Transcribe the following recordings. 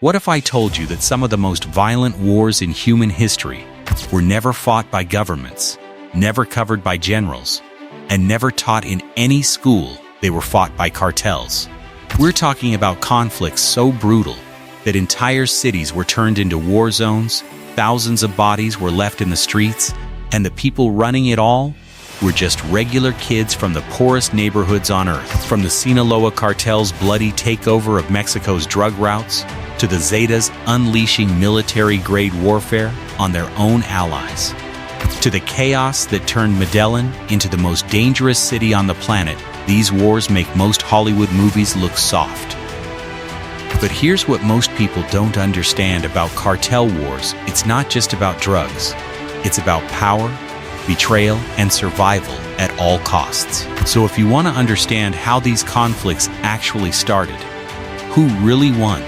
What if I told you that some of the most violent wars in human history were never fought by governments, never covered by generals, and never taught in any school? They were fought by cartels. We're talking about conflicts so brutal that entire cities were turned into war zones, thousands of bodies were left in the streets, and the people running it all were just regular kids from the poorest neighborhoods on earth. From the Sinaloa cartel's bloody takeover of Mexico's drug routes, to the Zetas unleashing military-grade warfare on their own allies, to the chaos that turned Medellin into the most dangerous city on the planet, these wars make most Hollywood movies look soft. But here's what most people don't understand about cartel wars. It's not just about drugs. It's about power, betrayal, and survival at all costs. So if you want to understand how these conflicts actually started, who really won,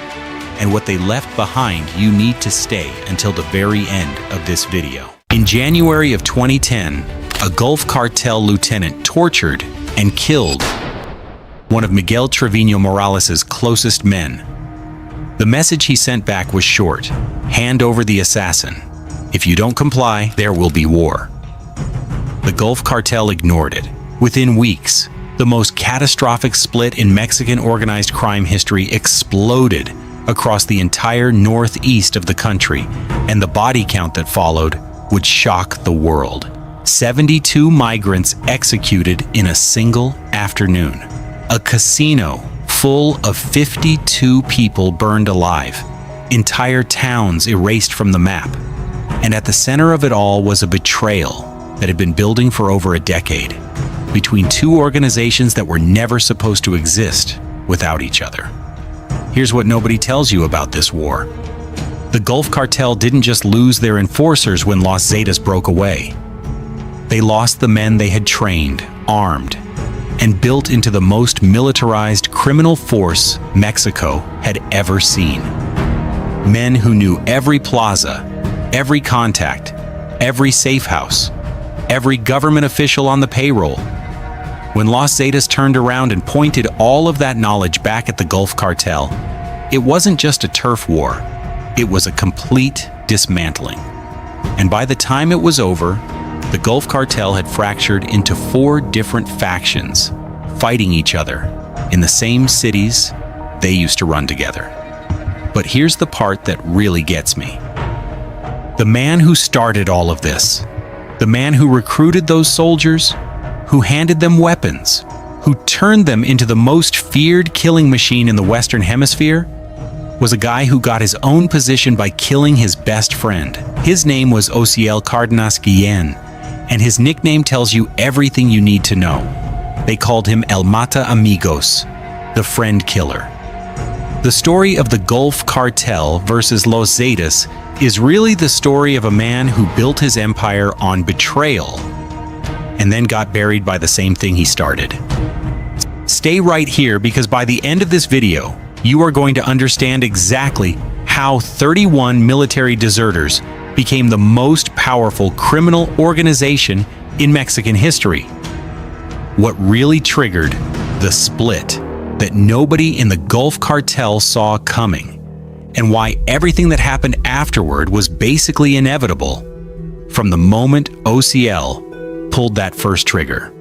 and what they left behind, you need to stay until the very end of this video. In January of 2010, a Gulf Cartel lieutenant tortured and killed one of Miguel Trevino Morales' closest men. The message he sent back was short: hand over the assassin. If you don't comply, there will be war. The Gulf Cartel ignored it. Within weeks, the most catastrophic split in Mexican organized crime history exploded across the entire northeast of the country, and the body count that followed would shock the world. 72 migrants executed in a single afternoon. A casino full of 52 people burned alive. Entire towns erased from the map. And at the center of it all was a betrayal that had been building for over a decade between two organizations that were never supposed to exist without each other. Here's what nobody tells you about this war. The Gulf Cartel didn't just lose their enforcers when Los Zetas broke away. They lost the men they had trained, armed, and built into the most militarized criminal force Mexico had ever seen. Men who knew every plaza, every contact, every safe house, every government official on the payroll. When Los Zetas turned around and pointed all of that knowledge back at the Gulf Cartel, it wasn't just a turf war, it was a complete dismantling. And by the time it was over, the Gulf Cartel had fractured into 4 different factions, fighting each other in the same cities they used to run together. But here's the part that really gets me. The man who started all of this, the man who recruited those soldiers, who handed them weapons, who turned them into the most feared killing machine in the Western Hemisphere, was a guy who got his own position by killing his best friend. His name was Ociel Cardenas Guillen, and his nickname tells you everything you need to know. They called him El Mata Amigos, the friend killer. The story of the Gulf Cartel versus Los Zetas is really the story of a man who built his empire on betrayal and then got buried by the same thing he started. Stay right here, because by the end of this video, you are going to understand exactly how 31 military deserters became the most powerful criminal organization in Mexican history. What really triggered the split that nobody in the Gulf Cartel saw coming, and why everything that happened afterward was basically inevitable from the moment Ociel pulled that first trigger.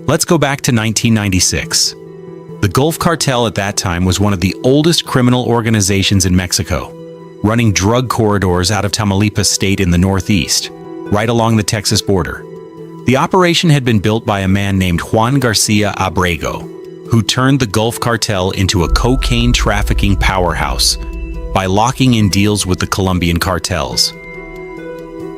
Let's go back to 1996. The Gulf Cartel at that time was one of the oldest criminal organizations in Mexico, running drug corridors out of Tamaulipas state in the northeast, right along the Texas border. The operation had been built by a man named Juan Garcia Abrego, who turned the Gulf Cartel into a cocaine trafficking powerhouse by locking in deals with the Colombian cartels.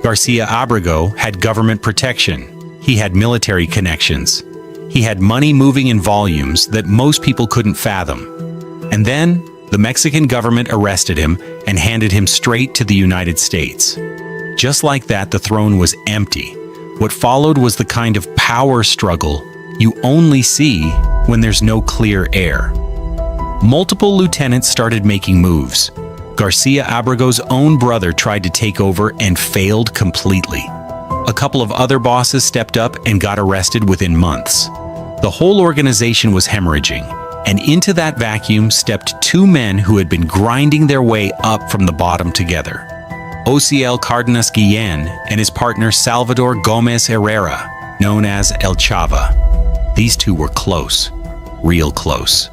Garcia Abrego had government protection. He had military connections. He had money moving in volumes that most people couldn't fathom. And then, the Mexican government arrested him and handed him straight to the United States. Just like that, the throne was empty. What followed was the kind of power struggle you only see when there's no clear air. Multiple lieutenants started making moves. Garcia Abrego's own brother tried to take over and failed completely. A couple of other bosses stepped up and got arrested within months. The whole organization was hemorrhaging, And into that vacuum stepped two men who had been grinding their way up from the bottom together. Ociel Cardenas Guillen and his partner Salvador Gomez Herrera, known as El Chava. These two were close, real close.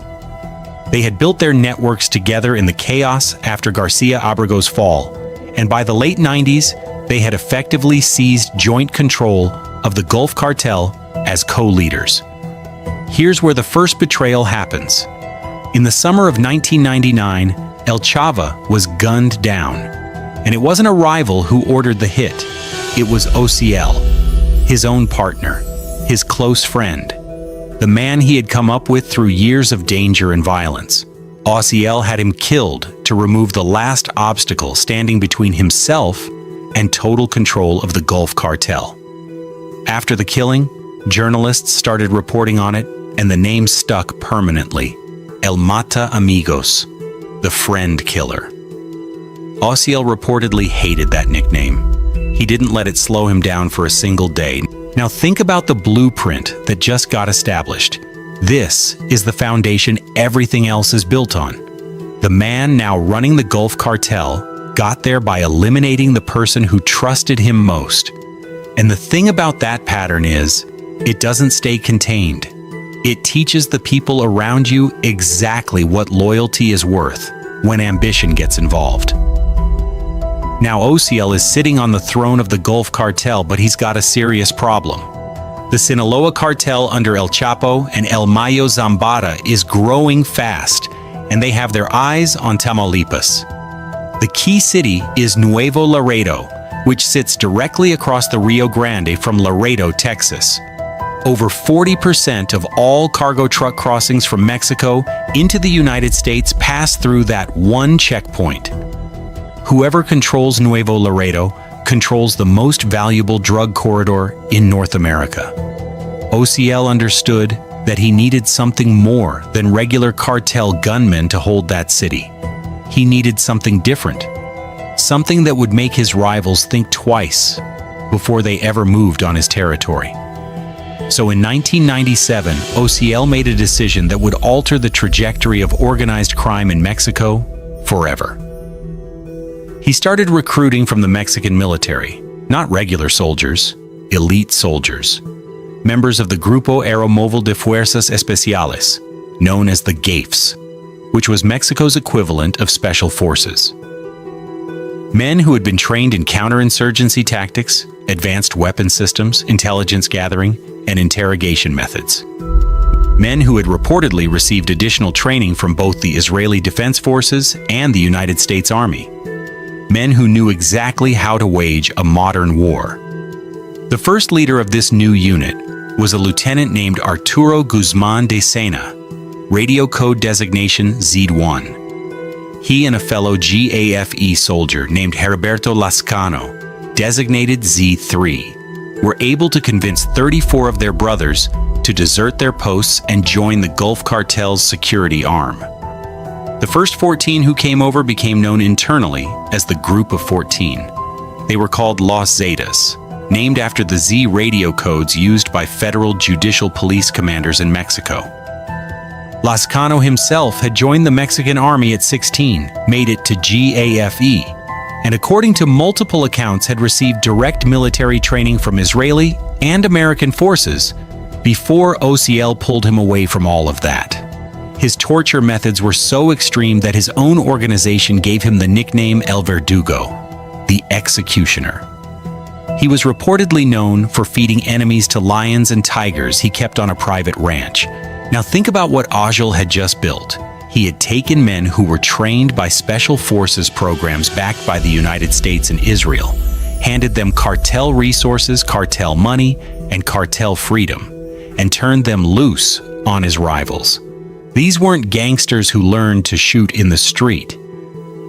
They had built their networks together in the chaos after Garcia Abrago's fall, and by the late 90s, they had effectively seized joint control of the Gulf Cartel as co-leaders. Here's where the first betrayal happens. In the summer of 1999, El Chava was gunned down. And it wasn't a rival who ordered the hit. It was Ociel, his own partner, his close friend, the man he had come up with through years of danger and violence. Ociel had him killed to remove the last obstacle standing between himself and total control of the Gulf Cartel. After the killing, journalists started reporting on it, and the name stuck permanently. El Mata Amigos, the friend killer. Ociel reportedly hated that nickname. He didn't let it slow him down for a single day. Now think about the blueprint that just got established. This is the foundation everything else is built on. The man now running the Gulf Cartel got there by eliminating the person who trusted him most. And the thing about that pattern is, it doesn't stay contained. It teaches the people around you exactly what loyalty is worth when ambition gets involved. Now Ociel is sitting on the throne of the Gulf Cartel, but he's got a serious problem. The Sinaloa cartel under El Chapo and El Mayo Zambada is growing fast, and they have their eyes on Tamaulipas. The key city is Nuevo Laredo, which sits directly across the Rio Grande from Laredo, Texas. Over 40% of all cargo truck crossings from Mexico into the United States pass through that one checkpoint. Whoever controls Nuevo Laredo controls the most valuable drug corridor in North America. Ociel understood that he needed something more than regular cartel gunmen to hold that city. He needed something different, something that would make his rivals think twice before they ever moved on his territory. So in 1997, Ociel made a decision that would alter the trajectory of organized crime in Mexico forever. He started recruiting from the Mexican military, not regular soldiers, elite soldiers, members of the Grupo Aeromóvil de Fuerzas Especiales, known as the GAFES, which was Mexico's equivalent of special forces. Men who had been trained in counterinsurgency tactics, advanced weapon systems, intelligence gathering, and interrogation methods. Men who had reportedly received additional training from both the Israeli Defense Forces and the United States Army. Men who knew exactly how to wage a modern war. The first leader of this new unit was a lieutenant named Arturo Guzman de Sena, radio code designation Z1. He and a fellow GAFE soldier named Heriberto Lascano, designated Z3, were able to convince 34 of their brothers to desert their posts and join the Gulf Cartel's security arm. The first 14 who came over became known internally as the Group of 14. They were called Los Zetas, named after the Z radio codes used by federal judicial police commanders in Mexico. Lascano himself had joined the Mexican army at 16, made it to GAFE, and according to multiple accounts had received direct military training from Israeli and American forces before Ociel pulled him away from all of that. His torture methods were so extreme that his own organization gave him the nickname El Verdugo, the executioner. He was reportedly known for feeding enemies to lions and tigers he kept on a private ranch. Now think about what Ociel had just built. He had taken men who were trained by special forces programs backed by the United States and Israel, handed them cartel resources, cartel money, and cartel freedom, and turned them loose on his rivals. These weren't gangsters who learned to shoot in the street.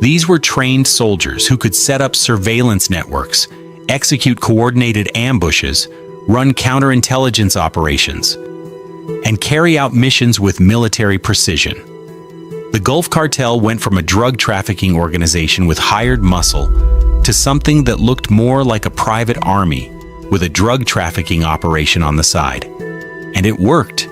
These were trained soldiers who could set up surveillance networks, execute coordinated ambushes, run counterintelligence operations, and carry out missions with military precision. The Gulf Cartel went from a drug trafficking organization with hired muscle to something that looked more like a private army with a drug trafficking operation on the side. And it worked.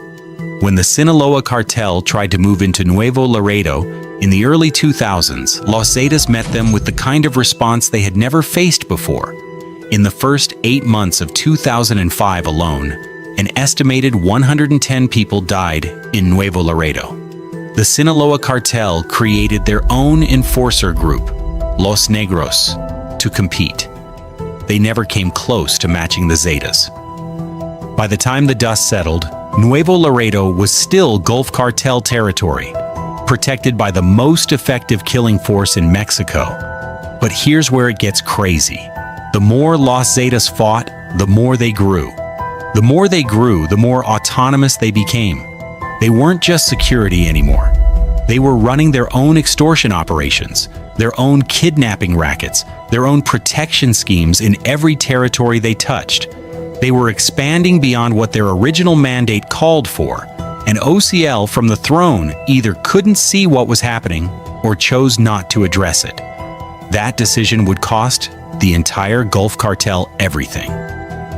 When the Sinaloa cartel tried to move into Nuevo Laredo in the early 2000s, Los Zetas met them with the kind of response they had never faced before. In the first 8 months of 2005 alone, an estimated 110 people died in Nuevo Laredo. The Sinaloa cartel created their own enforcer group, Los Negros, to compete. They never came close to matching the Zetas. By the time the dust settled, Nuevo Laredo was still Gulf Cartel territory, protected by the most effective killing force in Mexico. But here's where it gets crazy. The more Los Zetas fought, the more they grew. The more they grew, the more autonomous they became. They weren't just security anymore. They were running their own extortion operations, their own kidnapping rackets, their own protection schemes in every territory they touched. They were expanding beyond what their original mandate called for, and OCL from the throne either couldn't see what was happening or chose not to address it. That decision would cost the entire Gulf Cartel everything.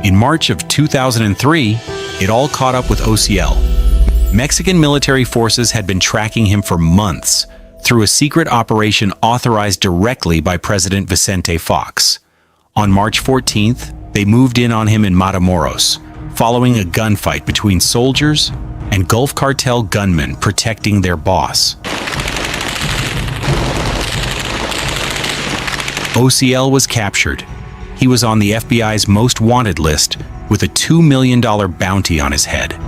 In March of 2003, it all caught up with OCL. Mexican military forces had been tracking him for months through a secret operation authorized directly by President Vicente Fox. On March 14th, they moved in on him in Matamoros, following a gunfight between soldiers and Gulf Cartel gunmen protecting their boss. OCL was captured. He was on the FBI's most wanted list with a $2 million bounty on his head.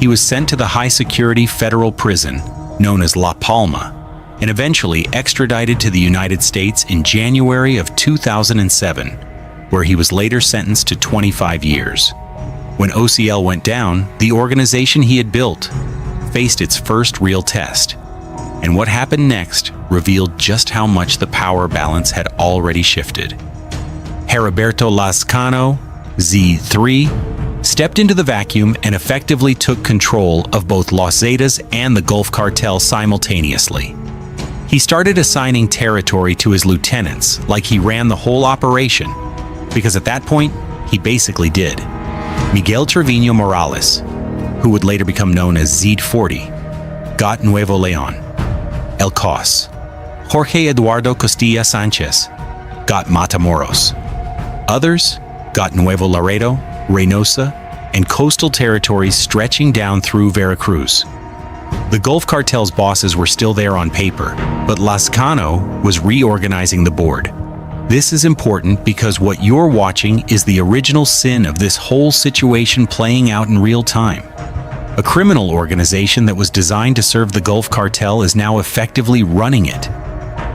He was sent to the high-security federal prison known as La Palma and eventually extradited to the United States in January of 2007, where he was later sentenced to 25 years. When OCL went down, the organization he had built faced its first real test. And what happened next revealed just how much the power balance had already shifted. Heriberto Lascano, Z3, stepped into the vacuum and effectively took control of both Los Zetas and the Gulf Cartel simultaneously. He started assigning territory to his lieutenants like he ran the whole operation, because at that point, he basically did. Miguel Trevino Morales, who would later become known as Z40, got Nuevo Leon. El Cos, Jorge Eduardo Costilla Sanchez, got Matamoros. Others got Nuevo Laredo, Reynosa, and coastal territories stretching down through Veracruz. The Gulf Cartel's bosses were still there on paper, but Lascano was reorganizing the board. This is important because what you're watching is the original sin of this whole situation playing out in real time. A criminal organization that was designed to serve the Gulf Cartel is now effectively running it.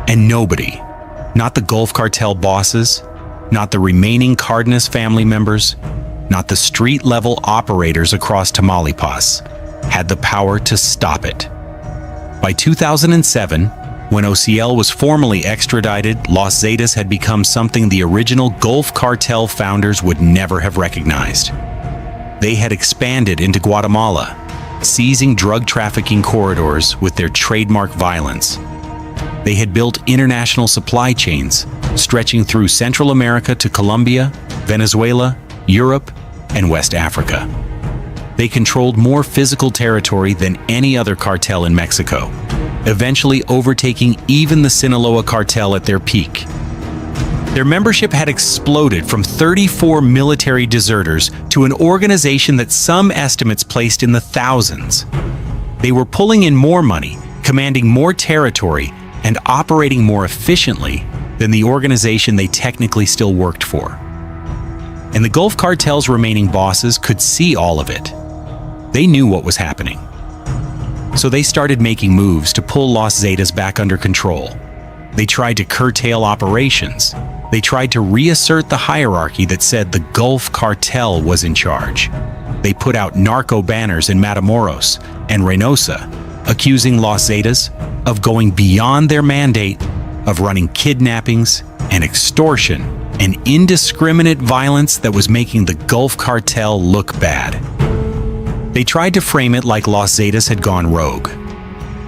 And nobody, not the Gulf Cartel bosses, not the remaining Cardenas family members, not the street-level operators across Tamaulipas, had the power to stop it. By 2007, when OCL was formally extradited, Los Zetas had become something the original Gulf Cartel founders would never have recognized. They had expanded into Guatemala, seizing drug trafficking corridors with their trademark violence. They had built international supply chains, stretching through Central America to Colombia, Venezuela, Europe, and West Africa. They controlled more physical territory than any other cartel in Mexico, eventually overtaking even the Sinaloa cartel at their peak. Their membership had exploded from 34 military deserters to an organization that some estimates placed in the thousands. They were pulling in more money, commanding more territory, and operating more efficiently than the organization they technically still worked for. And the Gulf Cartel's remaining bosses could see all of it. They knew what was happening. So they started making moves to pull Los Zetas back under control. They tried to curtail operations. They tried to reassert the hierarchy that said the Gulf Cartel was in charge. They put out narco banners in Matamoros and Reynosa, accusing Los Zetas of going beyond their mandate, of running kidnappings and extortion and indiscriminate violence that was making the Gulf Cartel look bad. They tried to frame it like Los Zetas had gone rogue.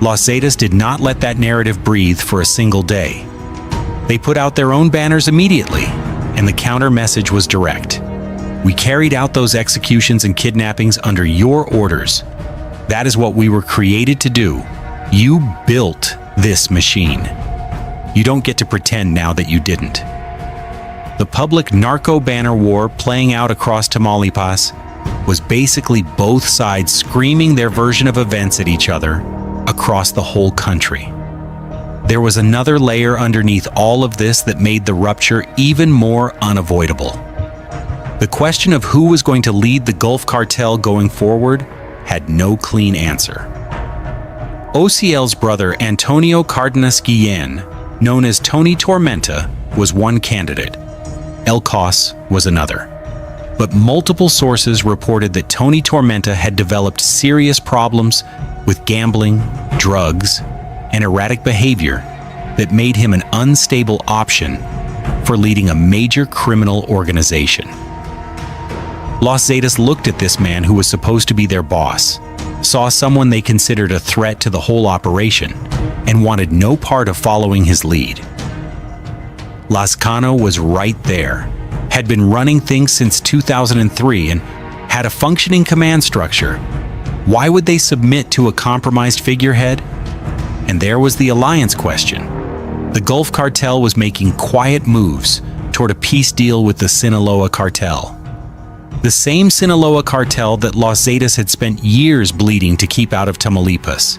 Los Zetas did not let that narrative breathe for a single day. They put out their own banners immediately, and the counter message was direct. We carried out those executions and kidnappings under your orders. That is what we were created to do. You built this machine. You don't get to pretend now that you didn't. The public narco banner war playing out across Tamaulipas was basically both sides screaming their version of events at each other across the whole country. There was another layer underneath all of this that made the rupture even more unavoidable. The question of who was going to lead the Gulf Cartel going forward had no clean answer. OCL's brother Antonio Cardenas Guillen, known as Tony Tormenta, was one candidate. El Cos was another. But multiple sources reported that Tony Tormenta had developed serious problems with gambling, drugs, and erratic behavior that made him an unstable option for leading a major criminal organization. Los Zetas looked at this man who was supposed to be their boss, saw someone they considered a threat to the whole operation, and wanted no part of following his lead. Lascano was right there, had been running things since 2003 and had a functioning command structure. Why would they submit to a compromised figurehead? And there was the alliance question. The Gulf Cartel was making quiet moves toward a peace deal with the Sinaloa Cartel. The same Sinaloa Cartel that Los Zetas had spent years bleeding to keep out of Tamaulipas.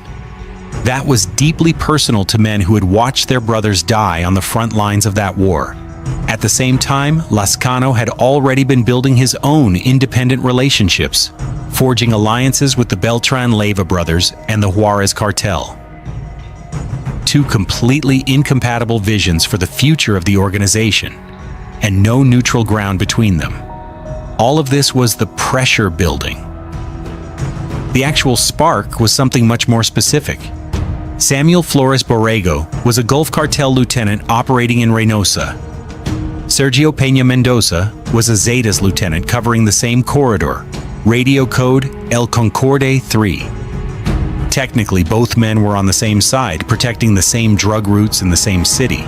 That was deeply personal to men who had watched their brothers die on the front lines of that war. At the same time, Lascano had already been building his own independent relationships, forging alliances with the Beltran Leyva brothers and the Juarez Cartel. Two completely incompatible visions for the future of the organization, and no neutral ground between them. All of this was the pressure building. The actual spark was something much more specific. Samuel Flores Borrego was a Gulf Cartel lieutenant operating in Reynosa. Sergio Peña Mendoza was a Zetas lieutenant covering the same corridor, radio code El Concorde 3. Technically, both men were on the same side, protecting the same drug routes in the same city.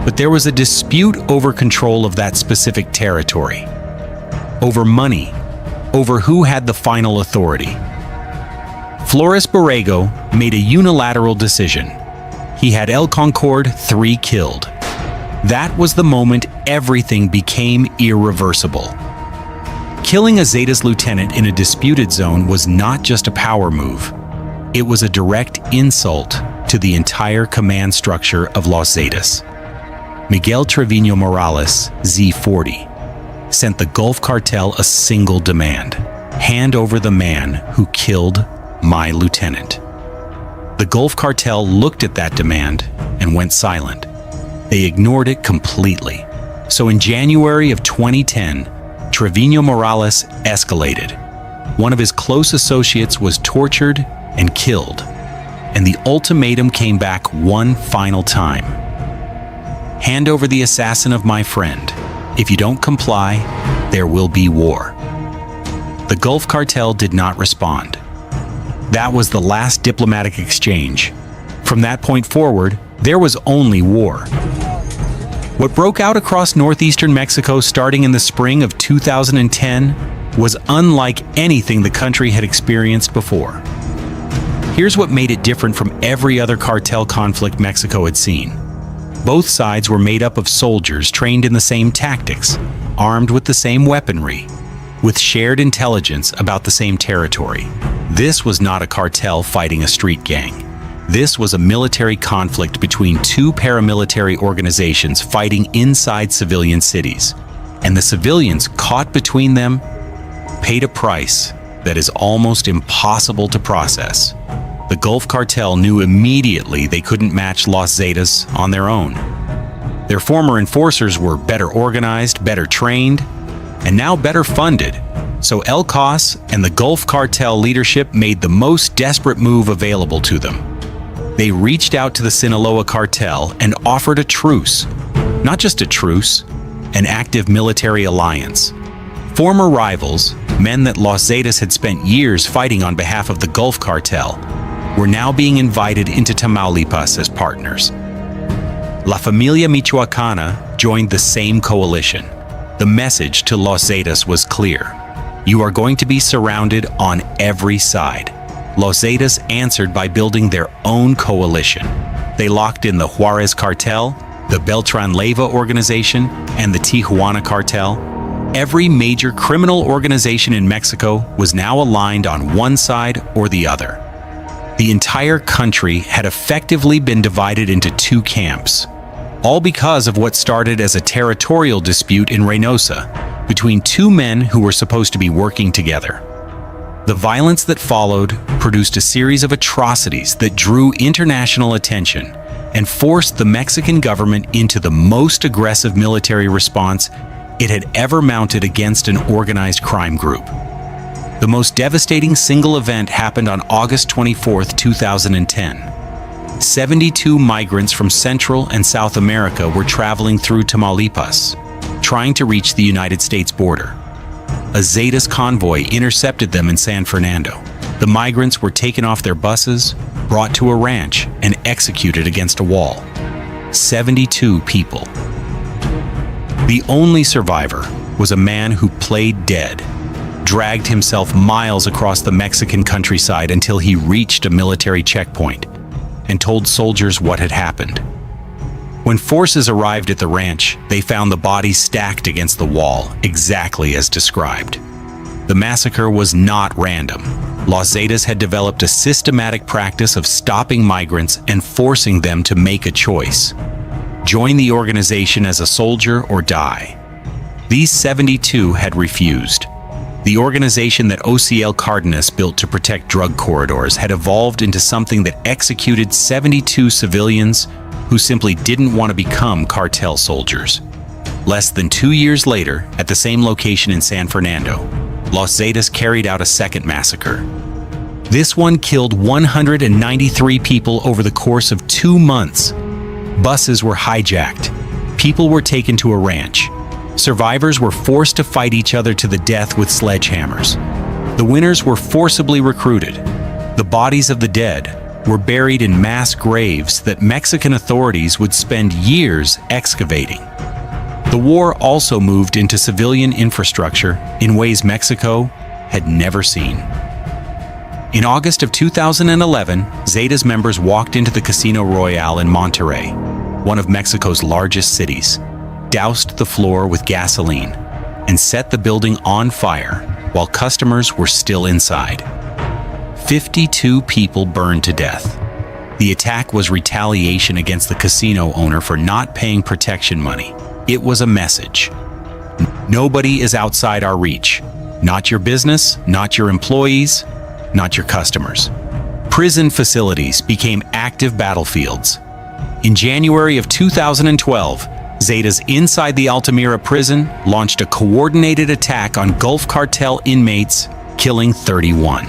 But there was a dispute over control of that specific territory. Over money, over who had the final authority. Flores Borrego made a unilateral decision. He had El Concorde 3 killed. That was the moment everything became irreversible. Killing a Zetas lieutenant in a disputed zone was not just a power move. It was a direct insult to the entire command structure of Los Zetas. Miguel Trevino Morales, Z40, sent the Gulf Cartel a single demand: hand over the man who killed my lieutenant. The Gulf Cartel looked at that demand and went silent. They ignored it completely. So in January of 2010, Trevino Morales escalated. One of his close associates was tortured and killed, and the ultimatum came back one final time. Hand over the assassin of my friend. If you don't comply, there will be war. The Gulf Cartel did not respond. That was the last diplomatic exchange. From that point forward, there was only war. What broke out across northeastern Mexico starting in the spring of 2010 was unlike anything the country had experienced before. Here's what made it different from every other cartel conflict Mexico had seen. Both sides were made up of soldiers trained in the same tactics, armed with the same weaponry, with shared intelligence about the same territory. This was not a cartel fighting a street gang. This was a military conflict between two paramilitary organizations fighting inside civilian cities. And the civilians caught between them paid a price that is almost impossible to process. The Gulf Cartel knew immediately they couldn't match Los Zetas on their own. Their former enforcers were better organized, better trained, and now better funded. So El Cos and the Gulf Cartel leadership made the most desperate move available to them. They reached out to the Sinaloa Cartel and offered a truce. Not just a truce, an active military alliance. Former rivals, men that Los Zetas had spent years fighting on behalf of the Gulf Cartel, were now being invited into Tamaulipas as partners. La Familia Michoacana joined the same coalition. The message to Los Zetas was clear. You are going to be surrounded on every side. Los Zetas answered by building their own coalition. They locked in the Juarez Cartel, the Beltran Leyva organization, and the Tijuana Cartel. Every major criminal organization in Mexico was now aligned on one side or the other. The entire country had effectively been divided into two camps, all because of what started as a territorial dispute in Reynosa between two men who were supposed to be working together. The violence that followed produced a series of atrocities that drew international attention and forced the Mexican government into the most aggressive military response it had ever mounted against an organized crime group. The most devastating single event happened on August 24, 2010. 72 migrants from Central and South America were traveling through Tamaulipas, trying to reach the United States border. A Zetas convoy intercepted them in San Fernando. The migrants were taken off their buses, brought to a ranch, and executed against a wall. 72 people. The only survivor was a man who played dead, dragged himself miles across the Mexican countryside until he reached a military checkpoint and told soldiers what had happened. When forces arrived at the ranch, they found the bodies stacked against the wall, exactly as described. The massacre was not random. Los Zetas had developed a systematic practice of stopping migrants and forcing them to make a choice: join the organization as a soldier or die. These 72 had refused. The organization that OCL Cardenas built to protect drug corridors had evolved into something that executed 72 civilians who simply didn't want to become cartel soldiers. Less than 2 years later, at the same location in San Fernando, Los Zetas carried out a second massacre. This one killed 193 people over the course of 2 months. Buses were hijacked. People were taken to a ranch. Survivors were forced to fight each other to the death with sledgehammers. The winners were forcibly recruited. The bodies of the dead were buried in mass graves that Mexican authorities would spend years excavating. The war also moved into civilian infrastructure in ways Mexico had never seen. In August of 2011, Zetas members walked into the Casino Royale in Monterrey, one of Mexico's largest cities, doused the floor with gasoline, and set the building on fire while customers were still inside. 52 people burned to death. The attack was retaliation against the casino owner for not paying protection money. It was a message. Nobody is outside our reach. Not your business, not your employees, not your customers. Prison facilities became active battlefields. In January of 2012, Zetas inside the Altamira prison launched a coordinated attack on Gulf Cartel inmates, killing 31.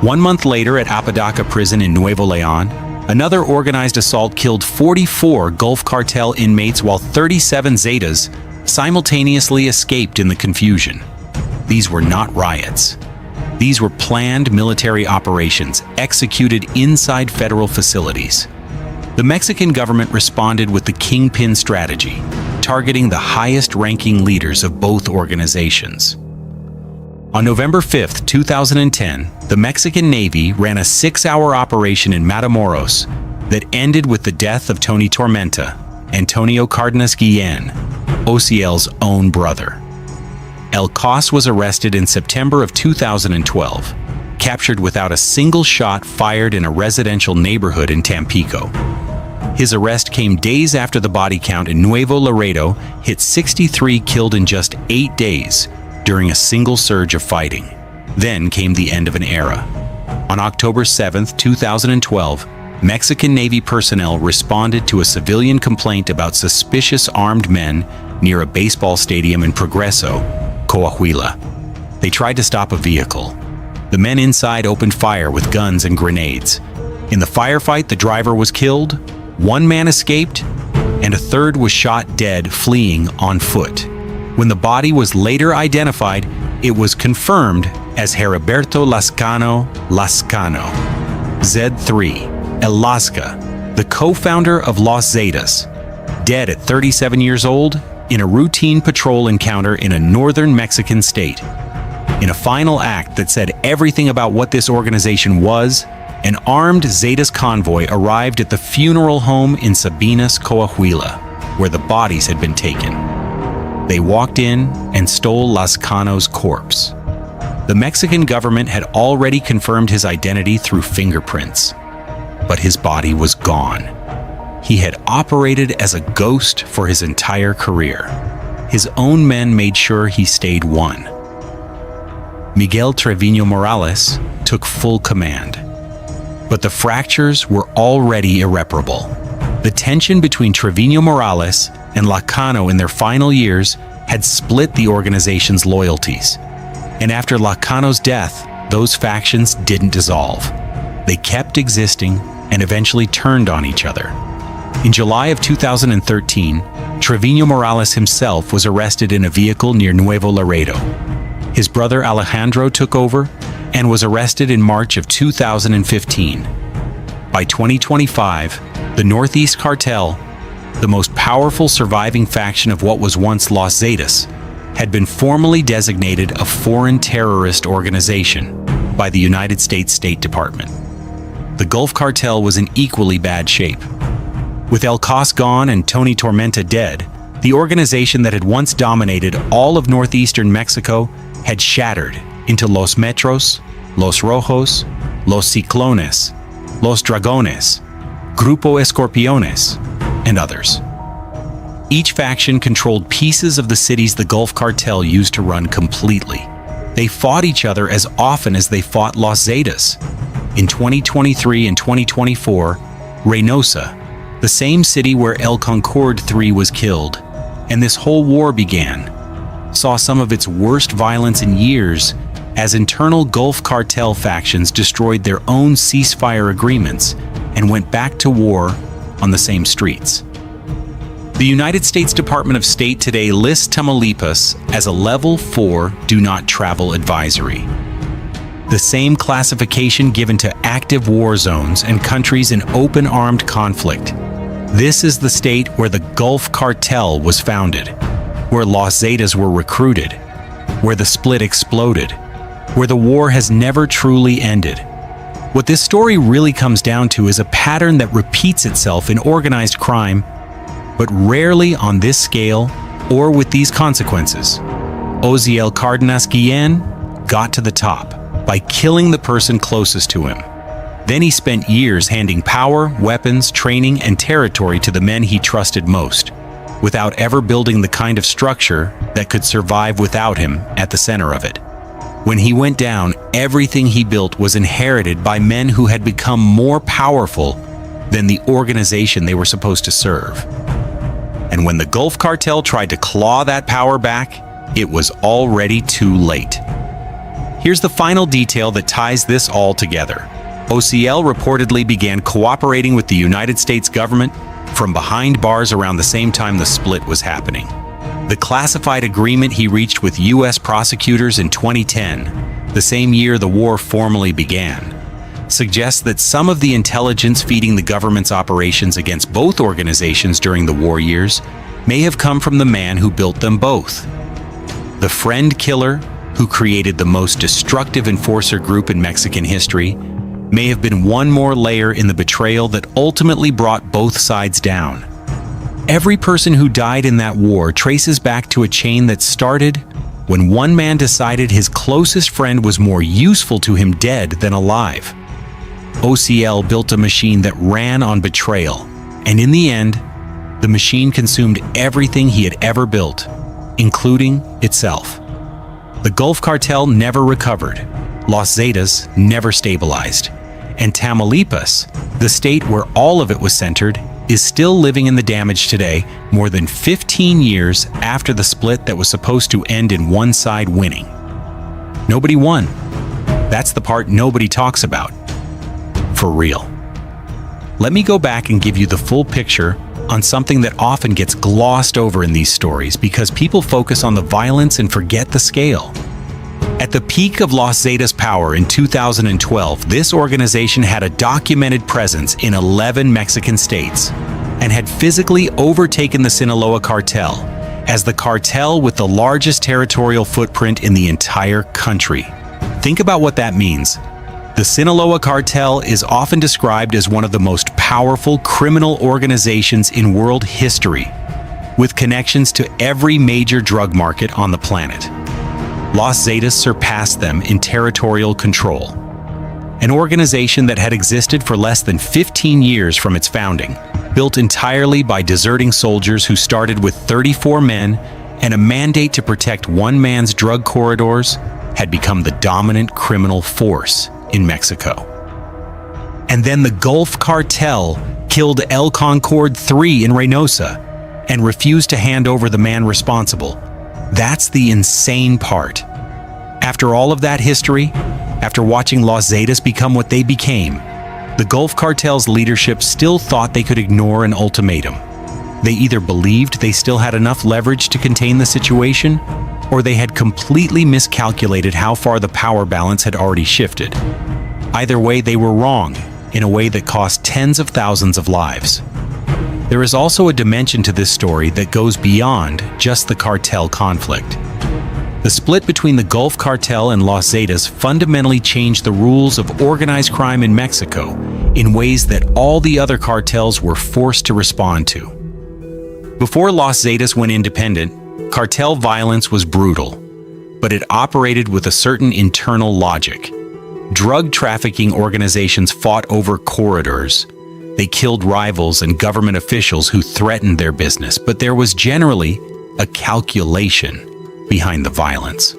1 month later at Apodaca prison in Nuevo León, another organized assault killed 44 Gulf Cartel inmates while 37 Zetas simultaneously escaped in the confusion. These were not riots. These were planned military operations executed inside federal facilities. The Mexican government responded with the Kingpin strategy, targeting the highest-ranking leaders of both organizations. On November 5, 2010, the Mexican Navy ran a 6-hour operation in Matamoros that ended with the death of Tony Tormenta, Antonio Cardenas Guillen, OCL's own brother. El Cos was arrested in September of 2012, captured without a single shot fired in a residential neighborhood in Tampico. His arrest came days after the body count in Nuevo Laredo hit 63 killed in just 8 days during a single surge of fighting. Then came the end of an era. On October 7, 2012, Mexican Navy personnel responded to a civilian complaint about suspicious armed men near a baseball stadium in Progreso, Coahuila. They tried to stop a vehicle. The men inside opened fire with guns and grenades. In the firefight, the driver was killed, 1 man escaped, and a third was shot dead fleeing on foot. When the body was later identified, it was confirmed as Heriberto Lascano, Z3, El Lasca, the co-founder of Los Zetas, dead at 37 years old in a routine patrol encounter in a northern Mexican state. In a final act that said everything about what this organization was, an armed Zetas convoy arrived at the funeral home in Sabinas, Coahuila, where the bodies had been taken. They walked in and stole Lazcano's corpse. The Mexican government had already confirmed his identity through fingerprints, but his body was gone. He had operated as a ghost for his entire career. His own men made sure he stayed one. Miguel Trevino Morales took full command. But the fractures were already irreparable. The tension between Trevino Morales and Lazcano in their final years had split the organization's loyalties. And after Lazcano's death, those factions didn't dissolve. They kept existing and eventually turned on each other. In July of 2013, Trevino Morales himself was arrested in a vehicle near Nuevo Laredo. His brother Alejandro took over and was arrested in March of 2015. By 2025, the Northeast Cartel, the most powerful surviving faction of what was once Los Zetas, had been formally designated a foreign terrorist organization by the United States State Department. The Gulf Cartel was in equally bad shape. With El Cos gone and Tony Tormenta dead, the organization that had once dominated all of northeastern Mexico had shattered into Los Metros, Los Rojos, Los Ciclones, Los Dragones, Grupo Escorpiones, and others. Each faction controlled pieces of the cities the Gulf Cartel used to run completely. They fought each other as often as they fought Los Zetas. In 2023 and 2024, Reynosa, the same city where El Concorde III was killed, and this whole war began, saw some of its worst violence in years as internal Gulf Cartel factions destroyed their own ceasefire agreements and went back to war on the same streets. The United States Department of State today lists Tamaulipas as a Level 4 Do Not Travel Advisory. The same classification given to active war zones and countries in open armed conflict. This is the state where the Gulf Cartel was founded, where Los Zetas were recruited, where the split exploded, where the war has never truly ended. What this story really comes down to is a pattern that repeats itself in organized crime, but rarely on this scale or with these consequences. Oziel Cardenas Guillen got to the top by killing the person closest to him. Then he spent years handing power, weapons, training, and territory to the men he trusted most, without ever building the kind of structure that could survive without him at the center of it. When he went down, everything he built was inherited by men who had become more powerful than the organization they were supposed to serve. And when the Gulf Cartel tried to claw that power back, it was already too late. Here's the final detail that ties this all together. OCL reportedly began cooperating with the United States government from behind bars around the same time the split was happening. The classified agreement he reached with U.S. prosecutors in 2010, the same year the war formally began, suggests that some of the intelligence feeding the government's operations against both organizations during the war years may have come from the man who built them both. The friend killer, who created the most destructive enforcer group in Mexican history, may have been one more layer in the betrayal that ultimately brought both sides down. Every person who died in that war traces back to a chain that started when one man decided his closest friend was more useful to him dead than alive. OCL built a machine that ran on betrayal, and in the end, the machine consumed everything he had ever built, including itself. The Gulf Cartel never recovered, Los Zetas never stabilized, and Tamaulipas, the state where all of it was centered, is still living in the damage today, more than 15 years after the split that was supposed to end in one side winning. Nobody won. That's the part nobody talks about. For real. Let me go back and give you the full picture on something that often gets glossed over in these stories because people focus on the violence and forget the scale. At the peak of Los Zetas' power in 2012, this organization had a documented presence in 11 Mexican states and had physically overtaken the Sinaloa cartel, as the cartel with the largest territorial footprint in the entire country. Think about what that means. The Sinaloa Cartel is often described as one of the most powerful criminal organizations in world history, with connections to every major drug market on the planet. Los Zetas surpassed them in territorial control. An organization that had existed for less than 15 years from its founding, built entirely by deserting soldiers who started with 34 men and a mandate to protect one man's drug corridors, had become the dominant criminal force in Mexico. And then the Gulf Cartel killed El Concord III in Reynosa and refused to hand over the man responsible. That's the insane part. After all of that history, after watching Los Zetas become what they became, the Gulf Cartel's leadership still thought they could ignore an ultimatum. They either believed they still had enough leverage to contain the situation, or they had completely miscalculated how far the power balance had already shifted. Either way, they were wrong, in a way that cost tens of thousands of lives. There is also a dimension to this story that goes beyond just the cartel conflict. The split between the Gulf Cartel and Los Zetas fundamentally changed the rules of organized crime in Mexico in ways that all the other cartels were forced to respond to. Before Los Zetas went independent, cartel violence was brutal, but it operated with a certain internal logic. Drug trafficking organizations fought over corridors. They killed rivals and government officials who threatened their business, but there was generally a calculation behind the violence.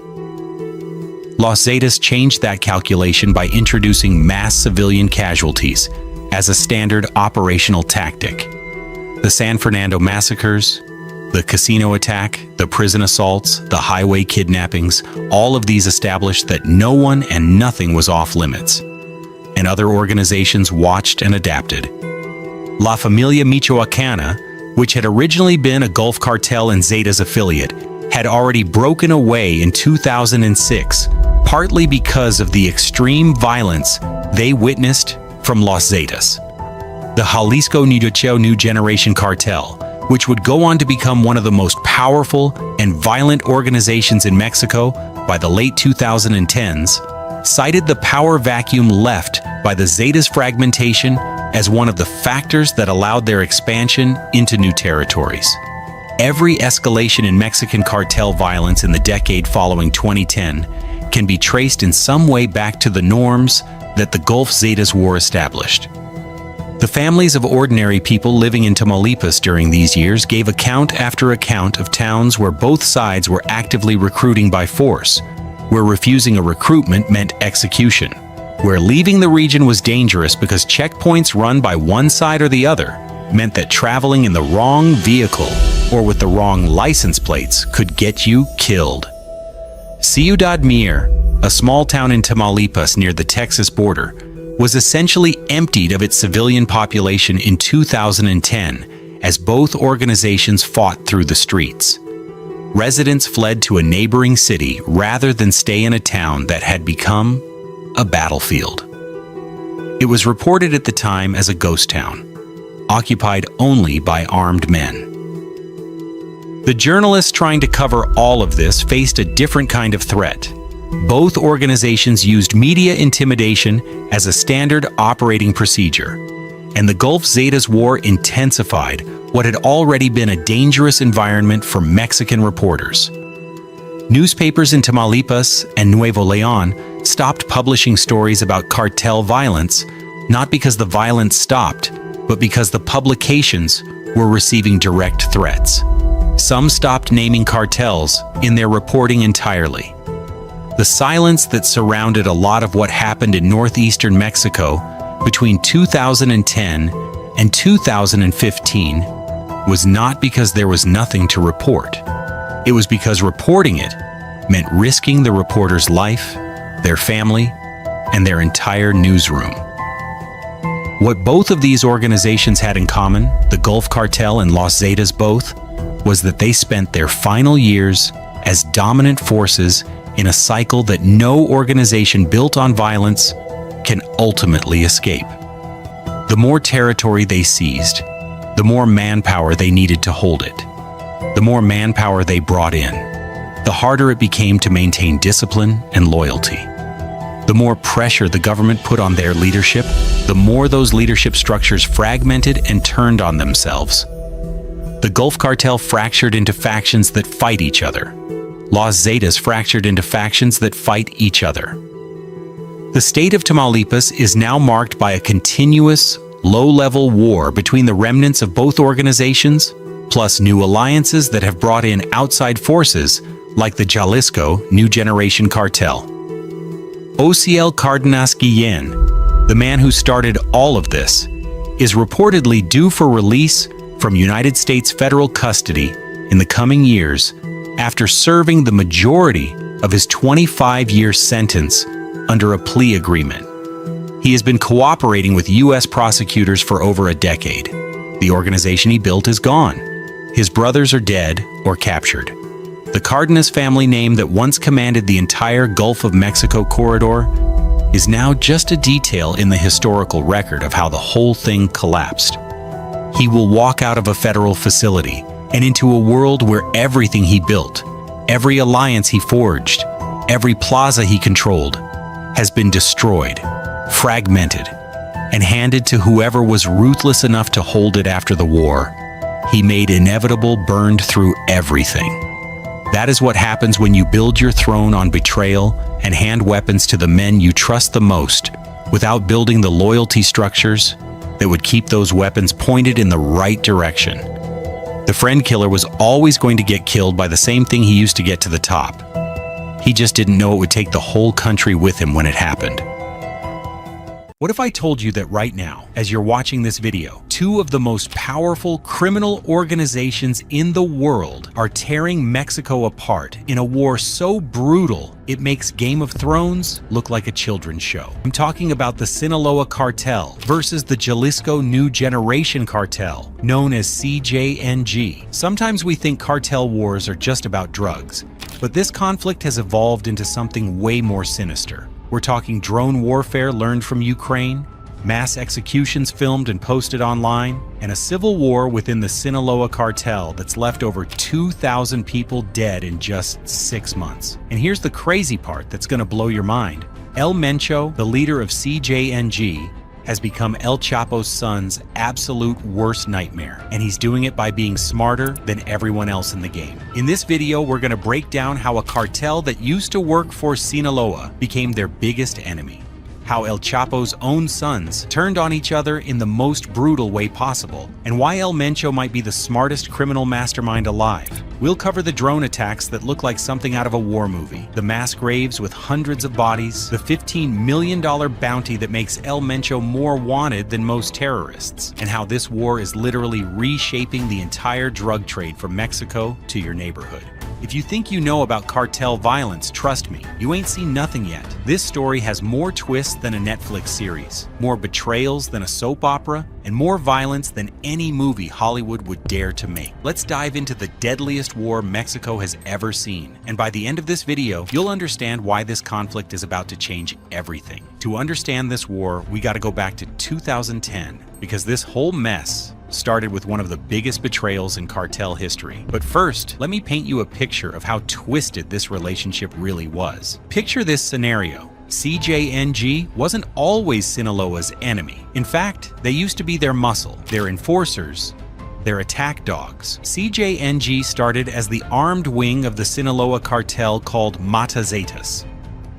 Los Zetas changed that calculation by introducing mass civilian casualties as a standard operational tactic. The San Fernando massacres, the casino attack, the prison assaults, the highway kidnappings, all of these established that no one and nothing was off limits. And other organizations watched and adapted. La Familia Michoacana, which had originally been a Gulf Cartel and Zetas affiliate, had already broken away in 2006, partly because of the extreme violence they witnessed from Los Zetas. The Jalisco New Generation Cartel, which would go on to become one of the most powerful and violent organizations in Mexico by the late 2010s, cited the power vacuum left by the Zetas fragmentation as one of the factors that allowed their expansion into new territories. Every escalation in Mexican cartel violence in the decade following 2010 can be traced in some way back to the norms that the Gulf Zetas War established. The families of ordinary people living in Tamaulipas during these years gave account after account of towns where both sides were actively recruiting by force, where refusing a recruitment meant execution, where leaving the region was dangerous because checkpoints run by one side or the other meant that traveling in the wrong vehicle or with the wrong license plates could get you killed. Ciudad Mier, a small town in Tamaulipas near the Texas border, was essentially emptied of its civilian population in 2010 as both organizations fought through the streets. Residents fled to a neighboring city rather than stay in a town that had become a battlefield. It was reported at the time as a ghost town, occupied only by armed men. The journalists trying to cover all of this faced a different kind of threat. Both organizations used media intimidation as a standard operating procedure, and the Gulf Zetas War intensified what had already been a dangerous environment for Mexican reporters. Newspapers in Tamaulipas and Nuevo León stopped publishing stories about cartel violence, not because the violence stopped, but because the publications were receiving direct threats. Some stopped naming cartels in their reporting entirely. The silence that surrounded a lot of what happened in northeastern Mexico between 2010 and 2015 was not because there was nothing to report. It was because reporting it meant risking the reporter's life, their family, and their entire newsroom. What both of these organizations had in common, the Gulf Cartel and Los Zetas both, was that they spent their final years as dominant forces in a cycle that no organization built on violence can ultimately escape. The more territory they seized, the more manpower they needed to hold it. the more manpower they brought in, the harder it became to maintain discipline and loyalty. The more pressure the government put on their leadership, the more those leadership structures fragmented and turned on themselves. The Gulf Cartel fractured into factions that fight each other. Los Zetas fractured into factions that fight each other. The state of Tamaulipas is now marked by a continuous, low-level war between the remnants of both organizations, plus new alliances that have brought in outside forces like the Jalisco New Generation Cartel. Ociel Cardenas Guillen, the man who started all of this, is reportedly due for release from United States federal custody in the coming years after serving the majority of his 25-year sentence under a plea agreement. He has been cooperating with U.S. prosecutors for over a decade. The organization he built is gone. His brothers are dead or captured. The Cardenas family name that once commanded the entire Gulf of Mexico corridor is now just a detail in the historical record of how the whole thing collapsed. He will walk out of a federal facility and into a world where everything he built, every alliance he forged, every plaza he controlled, has been destroyed, fragmented, and handed to whoever was ruthless enough to hold it after the war. He made inevitable burned through everything. That is what happens when you build your throne on betrayal and hand weapons to the men you trust the most without building the loyalty structures that would keep those weapons pointed in the right direction. The friend killer was always going to get killed by the same thing he used to get to the top. He just didn't know it would take the whole country with him when it happened. What if I told you that right now, as you're watching this video, two of the most powerful criminal organizations in the world are tearing Mexico apart in a war so brutal it makes Game of Thrones look like a children's show? I'm talking about the Sinaloa Cartel versus the Jalisco New Generation Cartel, known as CJNG. Sometimes we think cartel wars are just about drugs, but this conflict has evolved into something way more sinister. We're talking drone warfare learned from Ukraine, mass executions filmed and posted online, and a civil war within the Sinaloa cartel that's left over 2,000 people dead in just 6 months. And here's the crazy part that's going to blow your mind. El Mencho, the leader of CJNG, has become El Chapo's son's absolute worst nightmare, and he's doing it by being smarter than everyone else in the game. In this video, we're going to break down how a cartel that used to work for Sinaloa became their biggest enemy, how El Chapo's own sons turned on each other in the most brutal way possible, and why El Mencho might be the smartest criminal mastermind alive. We'll cover the drone attacks that look like something out of a war movie, the mass graves with hundreds of bodies, the $15 million bounty that makes El Mencho more wanted than most terrorists, and how this war is literally reshaping the entire drug trade from Mexico to your neighborhood. If you think you know about cartel violence, trust me, you ain't seen nothing yet. This story has more twists than a Netflix series, more betrayals than a soap opera, and more violence than any movie Hollywood would dare to make. Let's dive into the deadliest war Mexico has ever seen. And by the end of this video, you'll understand why this conflict is about to change everything. To understand this war, we gotta go back to 2010, because this whole mess started with one of the biggest betrayals in cartel history. But first, let me paint you a picture of how twisted this relationship really was. Picture this scenario. CJNG wasn't always Sinaloa's enemy. In fact, they used to be their muscle, their enforcers, their attack dogs. CJNG started as the armed wing of the Sinaloa cartel called Mata Zetas,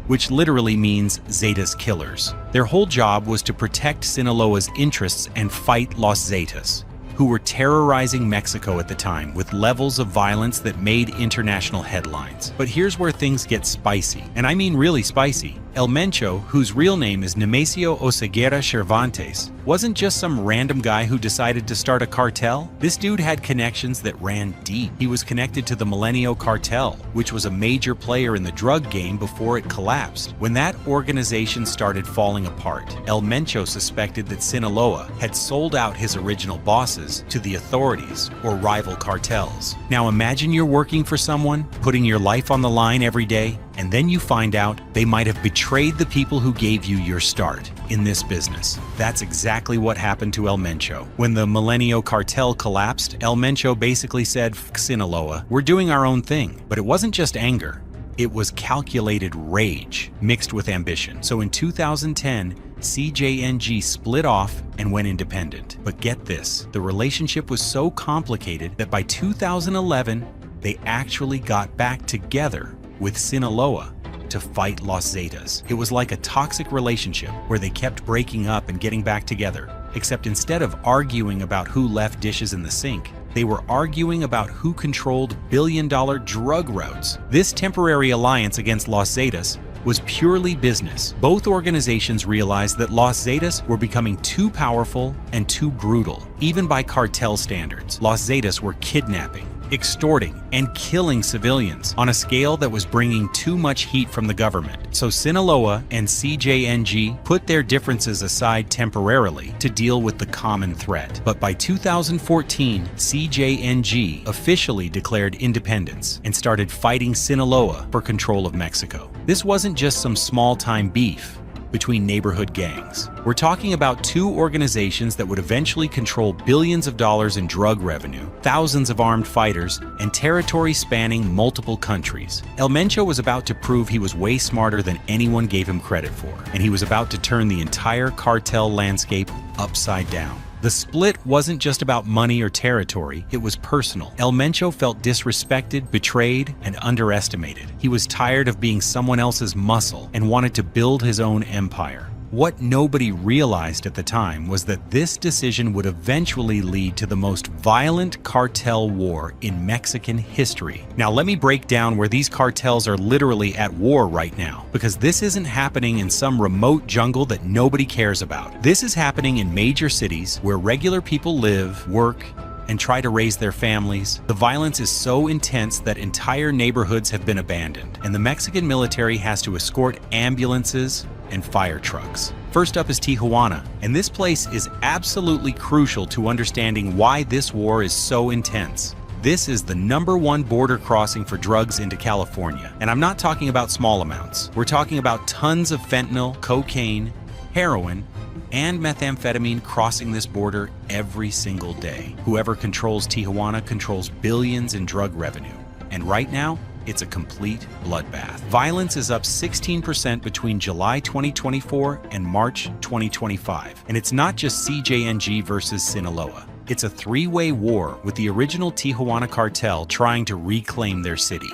which literally means Zetas killers. Their whole job was to protect Sinaloa's interests and fight Los Zetas, who were terrorizing Mexico at the time with levels of violence that made international headlines. But here's where things get spicy, and I mean really spicy. El Mencho, whose real name is Nemesio Oseguera Cervantes, wasn't just some random guy who decided to start a cartel. This dude had connections that ran deep. He was connected to the Milenio Cartel, which was a major player in the drug game before it collapsed. When that organization started falling apart, El Mencho suspected that Sinaloa had sold out his original bosses to the authorities or rival cartels. Now imagine you're working for someone, putting your life on the line every day, And then you find out they might have betrayed the people who gave you your start in this business. That's exactly what happened to El Mencho. When the Milenio Cartel collapsed, El Mencho basically said, "F Sinaloa, we're doing our own thing." But it wasn't just anger. It was calculated rage mixed with ambition. So in 2010, CJNG split off and went independent. But get this, the relationship was so complicated that by 2011, they actually got back together with Sinaloa to fight Los Zetas. It was like a toxic relationship where they kept breaking up and getting back together, except instead of arguing about who left dishes in the sink, they were arguing about who controlled billion-dollar drug routes. This temporary alliance against Los Zetas was purely business. Both organizations realized that Los Zetas were becoming too powerful and too brutal. Even by cartel standards, Los Zetas were kidnapping, extorting, and killing civilians on a scale that was bringing too much heat from the government. So Sinaloa and CJNG put their differences aside temporarily to deal with the common threat. But by 2014, CJNG officially declared independence and started fighting Sinaloa for control of Mexico. This wasn't just some small-time beef between neighborhood gangs. We're talking about two organizations that would eventually control billions of dollars in drug revenue, thousands of armed fighters, and territory spanning multiple countries. El Mencho was about to prove he was way smarter than anyone gave him credit for, and he was about to turn the entire cartel landscape upside down. The split wasn't just about money or territory, it was personal. El Mencho felt disrespected, betrayed, and underestimated. He was tired of being someone else's muscle and wanted to build his own empire. What nobody realized at the time was that this decision would eventually lead to the most violent cartel war in Mexican history. Now let me break down where these cartels are literally at war right now, because this isn't happening in some remote jungle that nobody cares about. This is happening in major cities where regular people live, work, and try to raise their families. The violence is so intense that entire neighborhoods have been abandoned, and the Mexican military has to escort ambulances and fire trucks. First up is Tijuana, and this place is absolutely crucial to understanding why this war is so intense. This is the #1 border crossing for drugs into California, and I'm not talking about small amounts. We're talking about tons of fentanyl, cocaine, heroin, and methamphetamine crossing this border every single day. Whoever controls Tijuana controls billions in drug revenue, and right now, it's a complete bloodbath. Violence is up 16% between July 2024 and March 2025. And it's not just CJNG versus Sinaloa. It's a three-way war with the original Tijuana cartel trying to reclaim their city.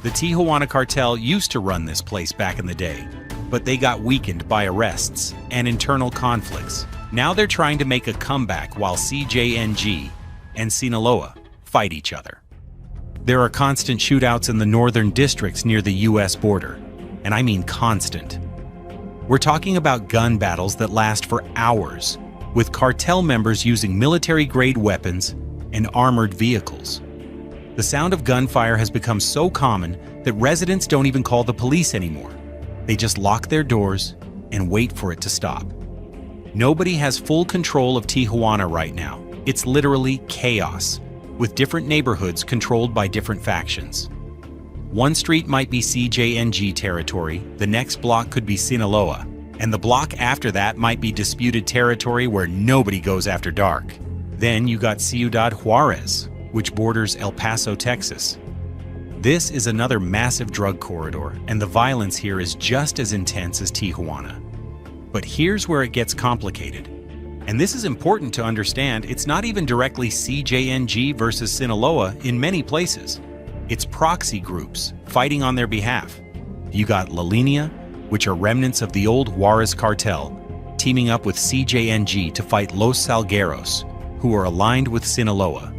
The Tijuana cartel used to run this place back in the day, but they got weakened by arrests and internal conflicts. Now they're trying to make a comeback while CJNG and Sinaloa fight each other. There are constant shootouts in the northern districts near the US border, and I mean constant. We're talking about gun battles that last for hours, with cartel members using military-grade weapons and armored vehicles. The sound of gunfire has become so common that residents don't even call the police anymore. They just lock their doors and wait for it to stop. Nobody has full control of Tijuana right now. It's literally chaos, with different neighborhoods controlled by different factions. One street might be CJNG territory, the next block could be Sinaloa, and the block after that might be disputed territory where nobody goes after dark. Then you got Ciudad Juarez, which borders El Paso, Texas. This is another massive drug corridor, and the violence here is just as intense as Tijuana. But here's where it gets complicated. And this is important to understand. It's not even directly CJNG versus Sinaloa in many places. It's proxy groups fighting on their behalf. You got La Línea, which are remnants of the old Juarez cartel, teaming up with CJNG to fight Los Salgueros, who are aligned with Sinaloa.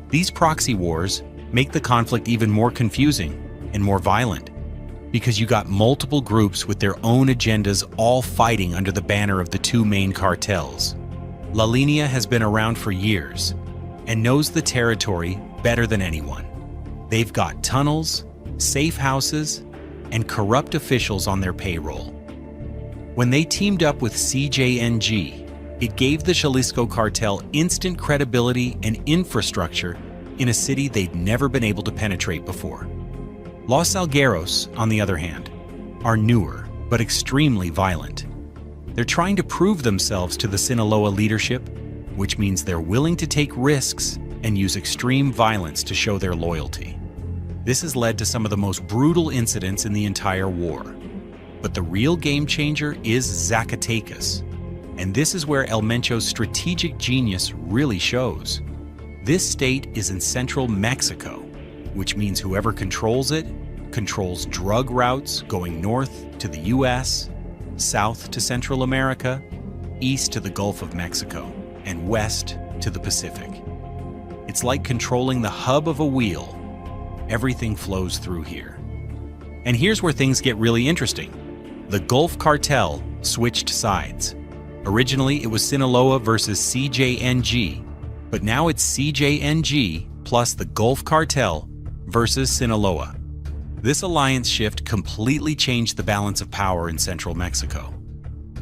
These proxy wars make the conflict even more confusing and more violent, because you got multiple groups with their own agendas all fighting under the banner of the two main cartels. La Línea has been around for years and knows the territory better than anyone. They've got tunnels, safe houses, and corrupt officials on their payroll. When they teamed up with CJNG, it gave the Jalisco cartel instant credibility and infrastructure in a city they'd never been able to penetrate before. Los Salgueros, on the other hand, are newer but extremely violent. They're trying to prove themselves to the Sinaloa leadership, which means they're willing to take risks and use extreme violence to show their loyalty. This has led to some of the most brutal incidents in the entire war. But the real game changer is Zacatecas, and this is where El Mencho's strategic genius really shows. This state is in central Mexico, which means whoever controls it controls drug routes going north to the US, south to Central America, east to the Gulf of Mexico, and west to the Pacific. It's like controlling the hub of a wheel. Everything flows through here. And here's where things get really interesting. The Gulf Cartel switched sides. Originally, it was Sinaloa versus CJNG, but now it's CJNG plus the Gulf Cartel versus Sinaloa. This alliance shift completely changed the balance of power in central Mexico.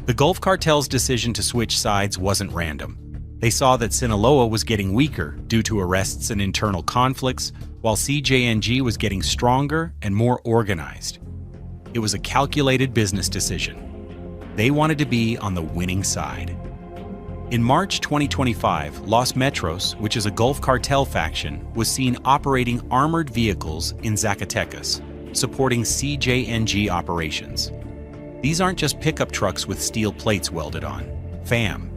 The Gulf Cartel's decision to switch sides wasn't random. They saw that Sinaloa was getting weaker due to arrests and internal conflicts, while CJNG was getting stronger and more organized. It was a calculated business decision. They wanted to be on the winning side. In March 2025, Los Metros, which is a Gulf Cartel faction, was seen operating armored vehicles in Zacatecas, supporting CJNG operations. These aren't just pickup trucks with steel plates welded on. Fam,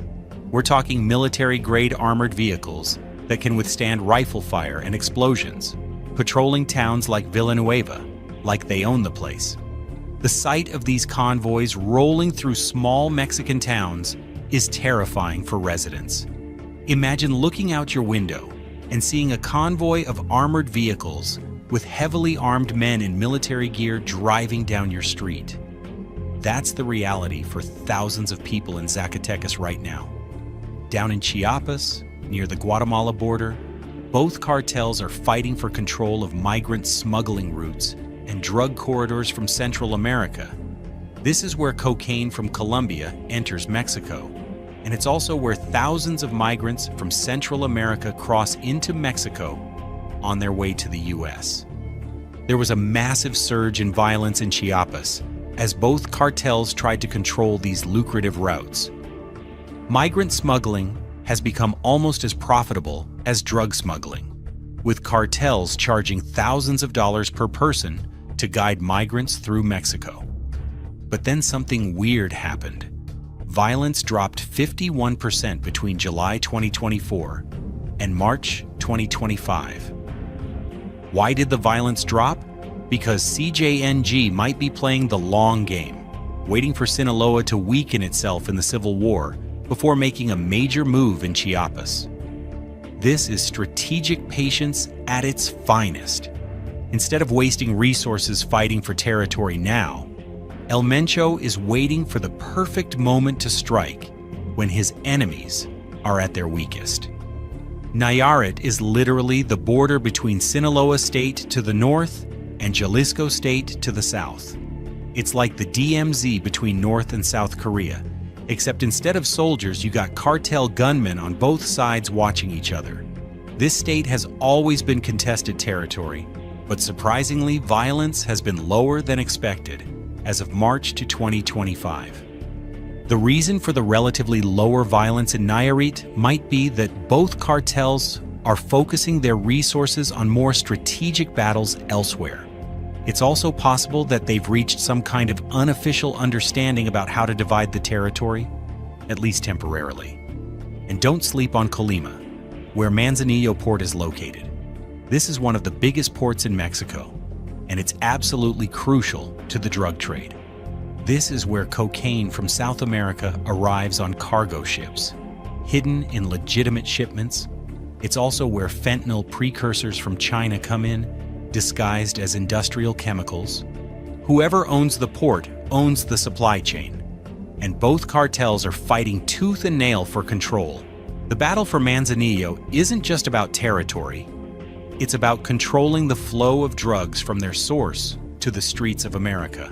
we're talking military-grade armored vehicles that can withstand rifle fire and explosions, patrolling towns like Villanueva, like they own the place. The sight of these convoys rolling through small Mexican towns is terrifying for residents. Imagine looking out your window and seeing a convoy of armored vehicles with heavily armed men in military gear driving down your street. That's the reality for thousands of people in Zacatecas right now. Down in Chiapas, near the Guatemala border, both cartels are fighting for control of migrant smuggling routes and drug corridors from Central America. This is where cocaine from Colombia enters Mexico, and it's also where thousands of migrants from Central America cross into Mexico on their way to the US. There was a massive surge in violence in Chiapas as both cartels tried to control these lucrative routes. Migrant smuggling has become almost as profitable as drug smuggling, with cartels charging thousands of dollars per person to guide migrants through Mexico. But then something weird happened. Violence dropped 51% between July 2024 and March 2025. Why did the violence drop? Because CJNG might be playing the long game, waiting for Sinaloa to weaken itself in the civil war before making a major move in Chiapas. This is strategic patience at its finest. Instead of wasting resources fighting for territory now, El Mencho is waiting for the perfect moment to strike when his enemies are at their weakest. Nayarit is literally the border between Sinaloa State to the north and Jalisco State to the south. It's like the DMZ between North and South Korea, except instead of soldiers, you got cartel gunmen on both sides watching each other. This state has always been contested territory, but surprisingly, violence has been lower than expected as of March to 2025. The reason for the relatively lower violence in Nayarit might be that both cartels are focusing their resources on more strategic battles elsewhere. It's also possible that they've reached some kind of unofficial understanding about how to divide the territory, at least temporarily. And don't sleep on Colima, where Manzanillo Port is located. This is one of the biggest ports in Mexico, and it's absolutely crucial to the drug trade. This is where cocaine from South America arrives on cargo ships, hidden in legitimate shipments. It's also where fentanyl precursors from China come in, disguised as industrial chemicals. Whoever owns the port owns the supply chain, and both cartels are fighting tooth and nail for control. The battle for Manzanillo isn't just about territory. It's about controlling the flow of drugs from their source to the streets of America.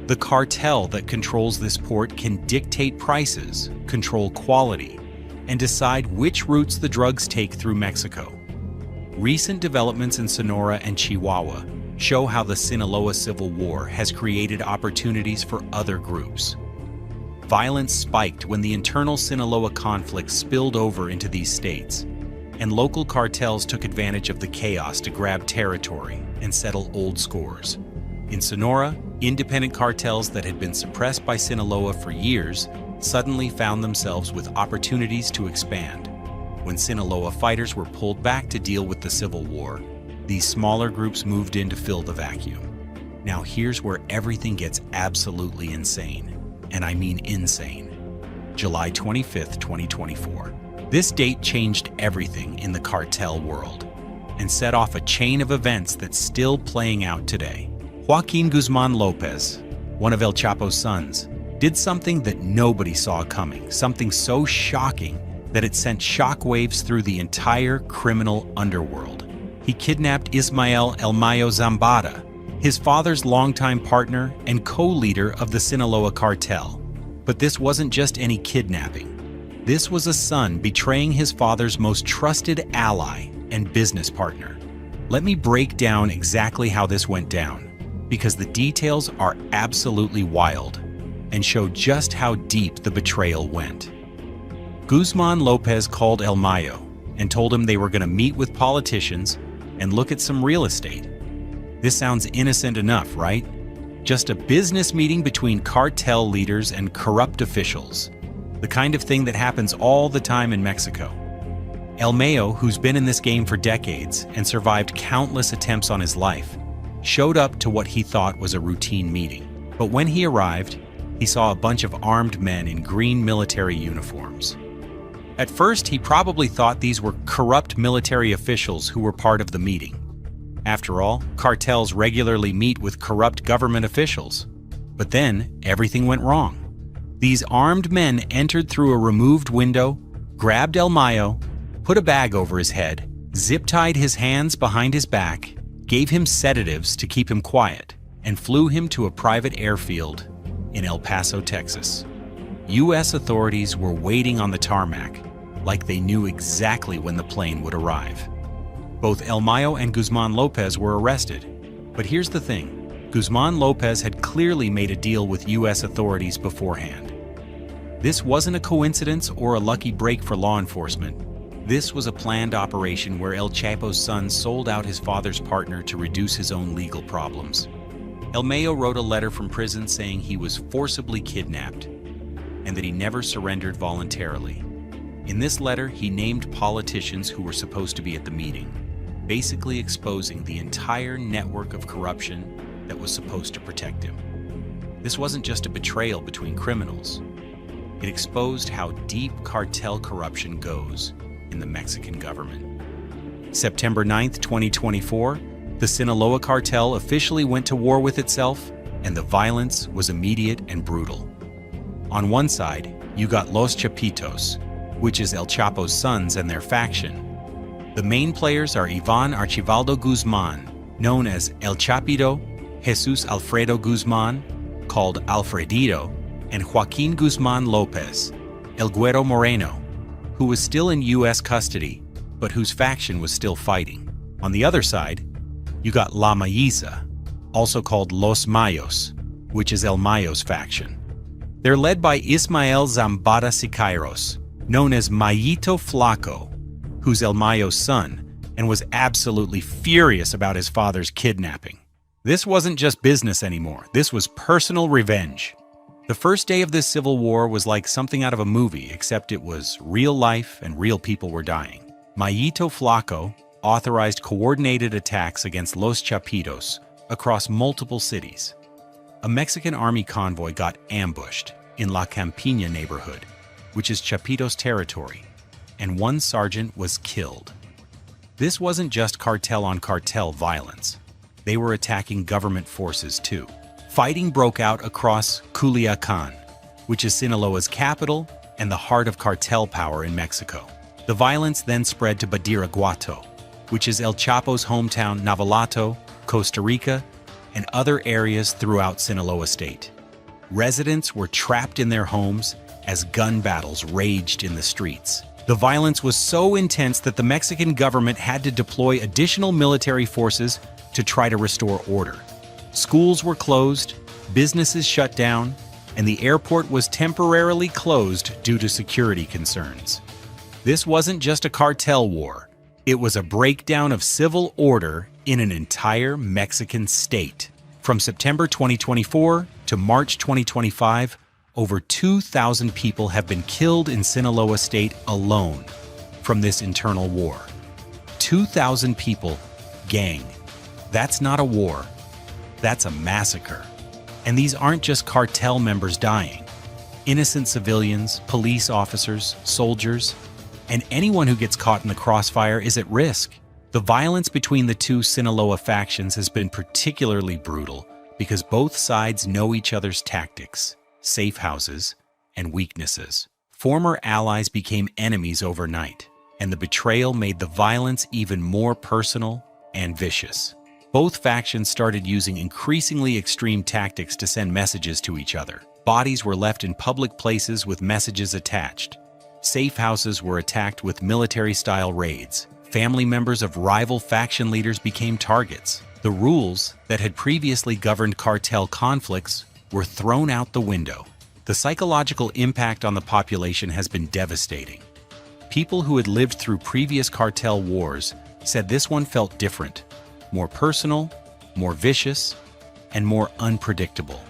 The cartel that controls this port can dictate prices, control quality, and decide which routes the drugs take through Mexico. Recent developments in Sonora and Chihuahua show how the Sinaloa Civil War has created opportunities for other groups. Violence spiked when the internal Sinaloa conflict spilled over into these states, and local cartels took advantage of the chaos to grab territory and settle old scores. In Sonora, independent cartels that had been suppressed by Sinaloa for years suddenly found themselves with opportunities to expand. When Sinaloa fighters were pulled back to deal with the Civil War, these smaller groups moved in to fill the vacuum. Now here's where everything gets absolutely insane. And I mean insane. July 25th, 2024. This date changed everything in the cartel world and set off a chain of events that's still playing out today. Joaquin Guzman Lopez, one of El Chapo's sons, did something that nobody saw coming, something so shocking that it sent shockwaves through the entire criminal underworld. He kidnapped Ismael El Mayo Zambada, his father's longtime partner and co-leader of the Sinaloa cartel. But this wasn't just any kidnapping. This was a son betraying his father's most trusted ally and business partner. Let me break down exactly how this went down, because the details are absolutely wild and show just how deep the betrayal went. Guzman Lopez called El Mayo and told him they were going to meet with politicians and look at some real estate. This sounds innocent enough, right? Just a business meeting between cartel leaders and corrupt officials. The kind of thing that happens all the time in Mexico. El Mayo, who's been in this game for decades and survived countless attempts on his life, showed up to what he thought was a routine meeting. But when he arrived, he saw a bunch of armed men in green military uniforms. At first, he probably thought these were corrupt military officials who were part of the meeting. After all, cartels regularly meet with corrupt government officials. But then, everything went wrong. These armed men entered through a removed window, grabbed El Mayo, put a bag over his head, zip-tied his hands behind his back, gave him sedatives to keep him quiet, and flew him to a private airfield in El Paso, Texas. U.S. authorities were waiting on the tarmac, like they knew exactly when the plane would arrive. Both El Mayo and Guzman Lopez were arrested. But here's the thing. Guzman Lopez had clearly made a deal with U.S. authorities beforehand. This wasn't a coincidence or a lucky break for law enforcement. This was a planned operation where El Chapo's son sold out his father's partner to reduce his own legal problems. El Mayo wrote a letter from prison saying he was forcibly kidnapped and that he never surrendered voluntarily. In this letter, he named politicians who were supposed to be at the meeting, basically exposing the entire network of corruption that was supposed to protect him. This wasn't just a betrayal between criminals. It exposed how deep cartel corruption goes in the Mexican government. September 9th, 2024, the Sinaloa cartel officially went to war with itself, and the violence was immediate and brutal. On one side, you got Los Chapitos, which is El Chapo's sons and their faction. The main players are Ivan Archivaldo Guzman, known as El Chapito, Jesus Alfredo Guzman, called Alfredito, and Joaquin Guzman Lopez, El Güero Moreno, who was still in U.S. custody, but whose faction was still fighting. On the other side, you got La Mayiza, also called Los Mayos, which is El Mayo's faction. They're led by Ismael Zambada Siqueiros, known as Mayito Flaco, who's El Mayo's son, and was absolutely furious about his father's kidnapping. This wasn't just business anymore, this was personal revenge. The first day of this civil war was like something out of a movie, except it was real life and real people were dying. Mayito Flaco authorized coordinated attacks against Los Chapitos across multiple cities. A Mexican army convoy got ambushed in La Campiña neighborhood, which is Chapitos territory, and one sergeant was killed. This wasn't just cartel-on-cartel violence. They were attacking government forces too. Fighting broke out across Culiacan, which is Sinaloa's capital and the heart of cartel power in Mexico. The violence then spread to Badiraguato, which is El Chapo's hometown Navolato, Costa Rica, and other areas throughout Sinaloa state. Residents were trapped in their homes as gun battles raged in the streets. The violence was so intense that the Mexican government had to deploy additional military forces to try to restore order. Schools were closed, businesses shut down, and the airport was temporarily closed due to security concerns. This wasn't just a cartel war. It was a breakdown of civil order in an entire Mexican state. From September 2024 to March 2025, over 2,000 people have been killed in Sinaloa state alone from this internal war. 2,000 people, gang. That's not a war. That's a massacre. And these aren't just cartel members dying. Innocent civilians, police officers, soldiers, and anyone who gets caught in the crossfire is at risk. The violence between the two Sinaloa factions has been particularly brutal because both sides know each other's tactics, safe houses, and weaknesses. Former allies became enemies overnight, and the betrayal made the violence even more personal and vicious. Both factions started using increasingly extreme tactics to send messages to each other. Bodies were left in public places with messages attached. Safe houses were attacked with military-style raids. Family members of rival faction leaders became targets. The rules that had previously governed cartel conflicts were thrown out the window. The psychological impact on the population has been devastating. People who had lived through previous cartel wars said this one felt different, more personal, more vicious, and more unpredictable.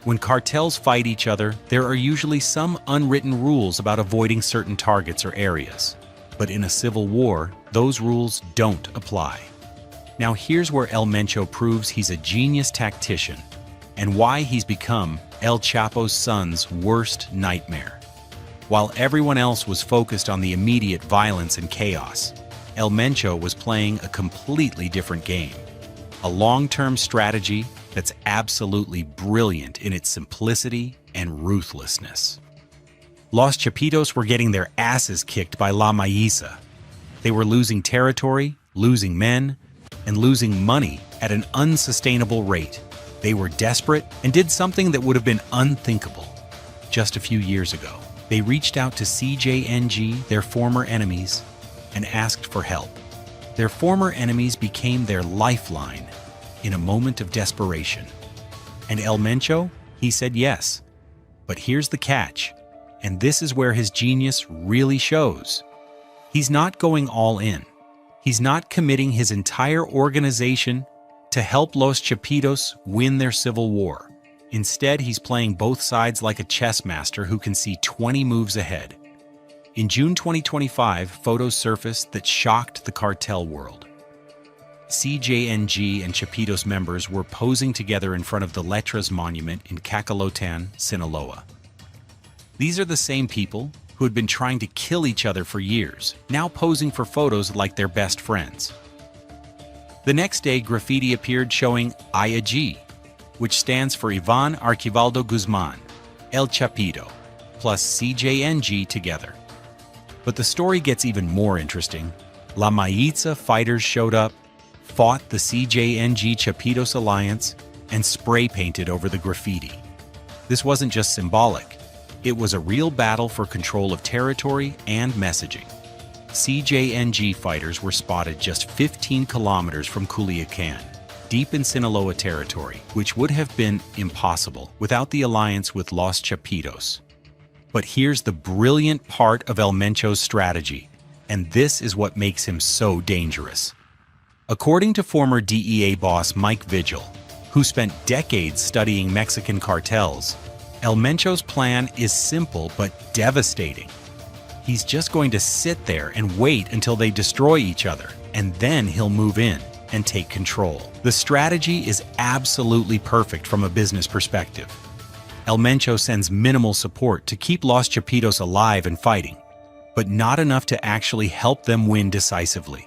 When cartels fight each other, there are usually some unwritten rules about avoiding certain targets or areas. But in a civil war, those rules don't apply. Now here's where El Mencho proves he's a genius tactician and why he's become El Chapo's son's worst nightmare. While everyone else was focused on the immediate violence and chaos, El Mencho was playing a completely different game. A long-term strategy that's absolutely brilliant in its simplicity and ruthlessness. Los Chapitos were getting their asses kicked by La Maíza. They were losing territory, losing men, and losing money at an unsustainable rate. They were desperate and did something that would have been unthinkable just a few years ago. They reached out to CJNG, their former enemies, and asked for help. Their former enemies became their lifeline in a moment of desperation. And El Mencho, he said yes. But here's the catch, and this is where his genius really shows. He's not going all in. He's not committing his entire organization to help Los Chapitos win their civil war. Instead, he's playing both sides like a chess master who can see 20 moves ahead. In June 2025, photos surfaced that shocked the cartel world. CJNG and Chapitos members were posing together in front of the Letras monument in Cacalotan, Sinaloa. These are the same people who had been trying to kill each other for years, now posing for photos like they're best friends. The next day, graffiti appeared showing IAG, which stands for Ivan Archivaldo Guzman, El Chapito, plus CJNG together. But the story gets even more interesting. La Maíza fighters showed up, fought the CJNG Chapitos alliance, and spray-painted over the graffiti. This wasn't just symbolic. It was a real battle for control of territory and messaging. CJNG fighters were spotted just 15 kilometers from Culiacan, deep in Sinaloa territory, which would have been impossible without the alliance with Los Chapitos. But here's the brilliant part of El Mencho's strategy, and this is what makes him so dangerous. According to former DEA boss Mike Vigil, who spent decades studying Mexican cartels, El Mencho's plan is simple but devastating. He's just going to sit there and wait until they destroy each other, and then he'll move in and take control. The strategy is absolutely perfect from a business perspective. El Mencho sends minimal support to keep Los Chapitos alive and fighting, but not enough to actually help them win decisively.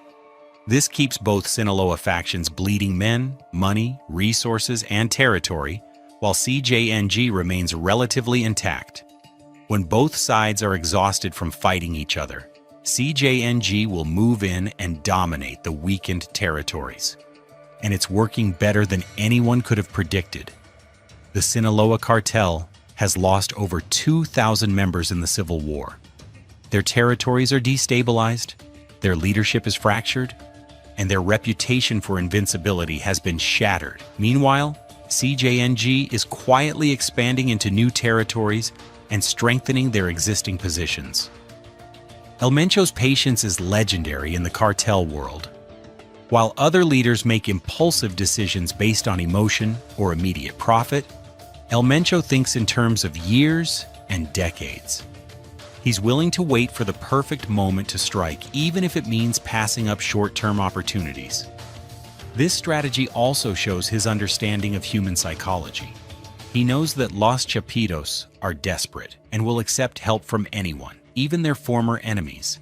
This keeps both Sinaloa factions bleeding men, money, resources, and territory, while CJNG remains relatively intact. When both sides are exhausted from fighting each other, CJNG will move in and dominate the weakened territories. And it's working better than anyone could have predicted. The Sinaloa cartel has lost over 2,000 members in the Civil War. Their territories are destabilized, their leadership is fractured, and their reputation for invincibility has been shattered. Meanwhile, CJNG is quietly expanding into new territories and strengthening their existing positions. El Mencho's patience is legendary in the cartel world. While other leaders make impulsive decisions based on emotion or immediate profit, El Mencho thinks in terms of years and decades. He's willing to wait for the perfect moment to strike, even if it means passing up short-term opportunities. This strategy also shows his understanding of human psychology. He knows that Los Chapitos are desperate and will accept help from anyone, even their former enemies.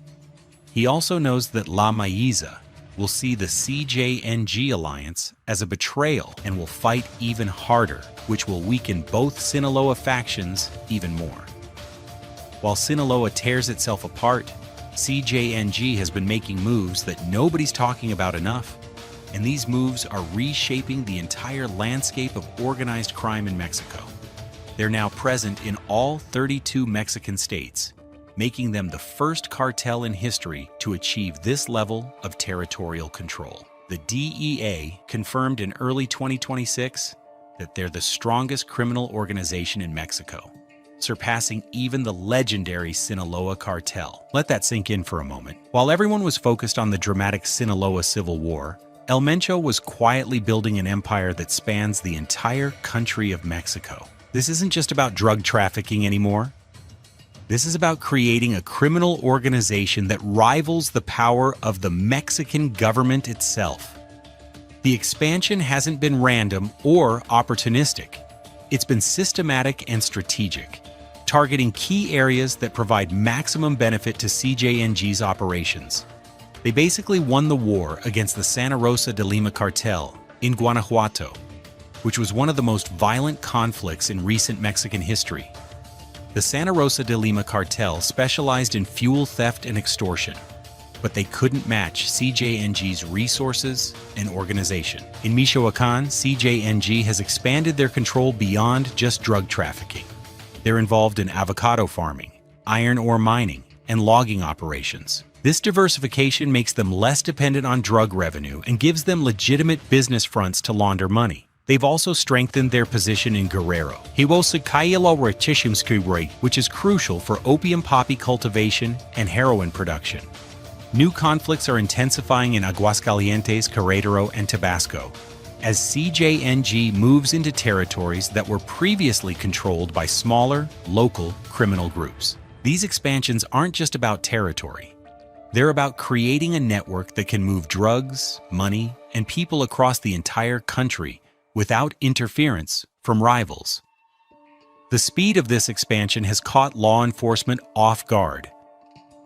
He also knows that La Maiza will see the CJNG alliance as a betrayal and will fight even harder, which will weaken both Sinaloa factions even more. While Sinaloa tears itself apart, CJNG has been making moves that nobody's talking about enough, and these moves are reshaping the entire landscape of organized crime in Mexico. They're now present in all 32 Mexican states, making them the first cartel in history to achieve this level of territorial control. The DEA confirmed in early 2026 that they're the strongest criminal organization in Mexico, surpassing even the legendary Sinaloa cartel. Let that sink in for a moment. While everyone was focused on the dramatic Sinaloa Civil War, El Mencho was quietly building an empire that spans the entire country of Mexico. This isn't just about drug trafficking anymore. This is about creating a criminal organization that rivals the power of the Mexican government itself. The expansion hasn't been random or opportunistic. It's been systematic and strategic, targeting key areas that provide maximum benefit to CJNG's operations. They basically won the war against the Santa Rosa de Lima cartel in Guanajuato, which was one of the most violent conflicts in recent Mexican history. The Santa Rosa de Lima cartel specialized in fuel theft and extortion, but they couldn't match CJNG's resources and organization. In Michoacán, CJNG has expanded their control beyond just drug trafficking. They're involved in avocado farming, iron ore mining, and logging operations. This diversification makes them less dependent on drug revenue and gives them legitimate business fronts to launder money. They've also strengthened their position in Guerrero, which is crucial for opium poppy cultivation and heroin production. New conflicts are intensifying in Aguascalientes, Querétaro, and Tabasco, as CJNG moves into territories that were previously controlled by smaller, local criminal groups. These expansions aren't just about territory. They're about creating a network that can move drugs, money, and people across the entire country without interference from rivals. The speed of this expansion has caught law enforcement off guard.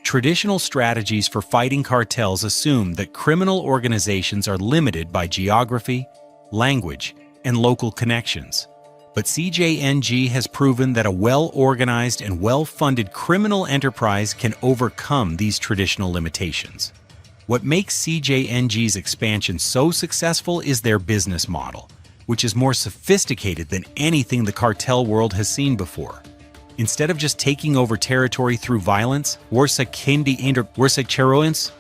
Traditional strategies for fighting cartels assume that criminal organizations are limited by geography, language, and local connections. But CJNG has proven that a well-organized and well-funded criminal enterprise can overcome these traditional limitations. What makes CJNG's expansion so successful is their business model, which is more sophisticated than anything the cartel world has seen before. Instead of just taking over territory through violence,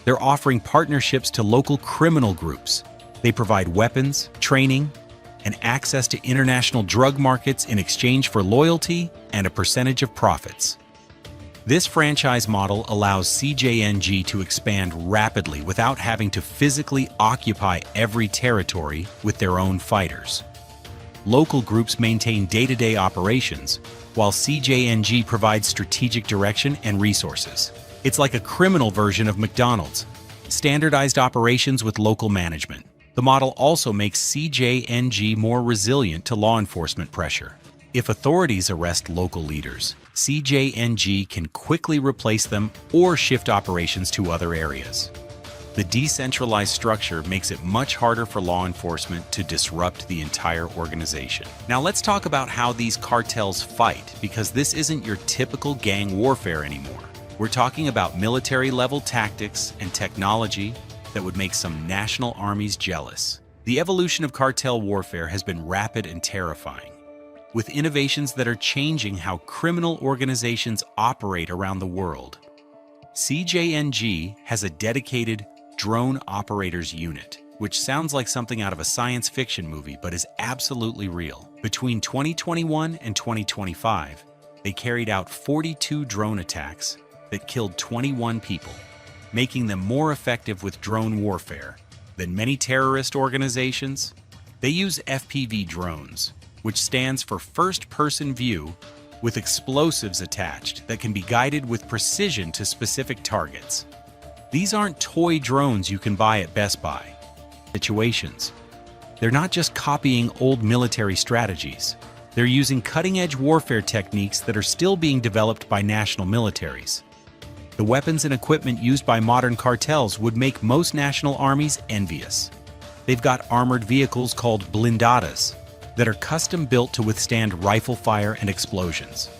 they're offering partnerships to local criminal groups. They provide weapons, training, and access to international drug markets in exchange for loyalty and a percentage of profits. This franchise model allows CJNG to expand rapidly without having to physically occupy every territory with their own fighters. Local groups maintain day-to-day operations, while CJNG provides strategic direction and resources. It's like a criminal version of McDonald's, standardized operations with local management. The model also makes CJNG more resilient to law enforcement pressure. If authorities arrest local leaders, CJNG can quickly replace them or shift operations to other areas. The decentralized structure makes it much harder for law enforcement to disrupt the entire organization. Now let's talk about how these cartels fight, because this isn't your typical gang warfare anymore. We're talking about military-level tactics and technology that would make some national armies jealous. The evolution of cartel warfare has been rapid and terrifying, with innovations that are changing how criminal organizations operate around the world. CJNG has a dedicated, Drone Operators Unit, which sounds like something out of a science fiction movie but is absolutely real. Between 2021 and 2025, they carried out 42 drone attacks that killed 21 people, making them more effective with drone warfare than many terrorist organizations. They use FPV drones, which stands for First-Person View, with explosives attached that can be guided with precision to specific targets. These aren't toy drones you can buy at Best Buy. Situations. They're not just copying old military strategies. They're using cutting-edge warfare techniques that are still being developed by national militaries. The weapons and equipment used by modern cartels would make most national armies envious. They've got armored vehicles called blindadas that are custom-built to withstand rifle fire and explosions.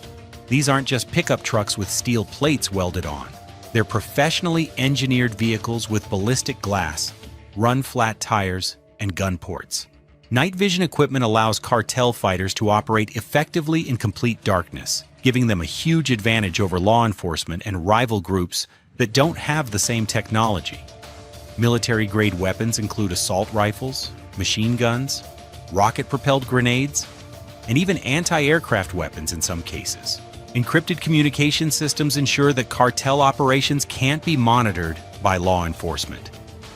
These aren't just pickup trucks with steel plates welded on. They're professionally engineered vehicles with ballistic glass, run-flat tires, and gun ports. Night vision equipment allows cartel fighters to operate effectively in complete darkness, giving them a huge advantage over law enforcement and rival groups that don't have the same technology. Military-grade weapons include assault rifles, machine guns, rocket-propelled grenades, and even anti-aircraft weapons in some cases. Encrypted communication systems ensure that cartel operations can't be monitored by law enforcement.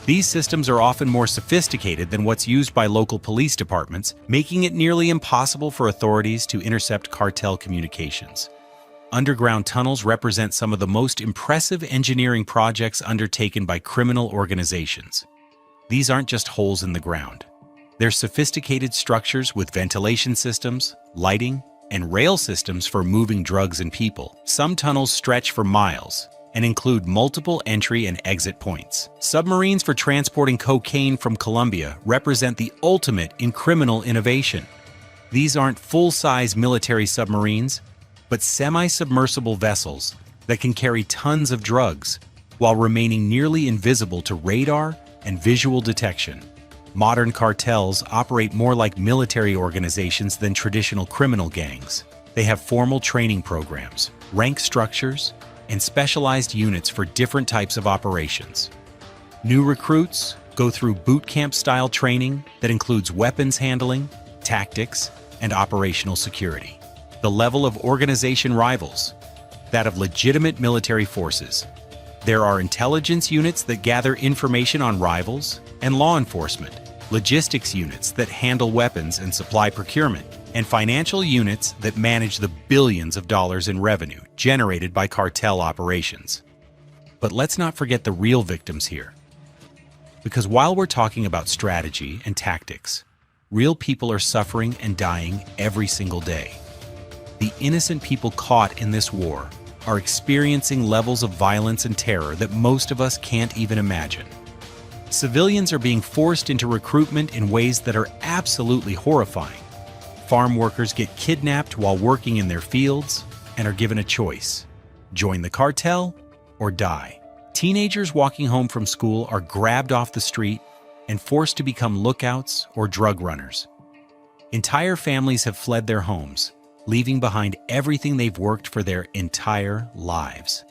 These systems are often more sophisticated than what's used by local police departments, making it nearly impossible for authorities to intercept cartel communications. Underground tunnels represent some of the most impressive engineering projects undertaken by criminal organizations. These aren't just holes in the ground. They're sophisticated structures with ventilation systems, lighting, and rail systems for moving drugs and people. Some tunnels stretch for miles and include multiple entry and exit points. Submarines for transporting cocaine from Colombia represent the ultimate in criminal innovation. These aren't full-size military submarines, but semi-submersible vessels that can carry tons of drugs while remaining nearly invisible to radar and visual detection. Modern cartels operate more like military organizations than traditional criminal gangs. They have formal training programs, rank structures, and specialized units for different types of operations. New recruits go through boot camp-style training that includes weapons handling, tactics, and operational security. The level of organization rivals that of legitimate military forces. There are intelligence units that gather information on rivals, and law enforcement, logistics units that handle weapons and supply procurement, and financial units that manage the billions of dollars in revenue generated by cartel operations. But let's not forget the real victims here. Because while we're talking about strategy and tactics, real people are suffering and dying every single day. The innocent people caught in this war are experiencing levels of violence and terror that most of us can't even imagine. Civilians are being forced into recruitment in ways that are absolutely horrifying. Farm workers get kidnapped while working in their fields and are given a choice: join the cartel or die. Teenagers walking home from school are grabbed off the street and forced to become lookouts or drug runners. Entire families have fled their homes, leaving behind everything they've worked for their entire lives.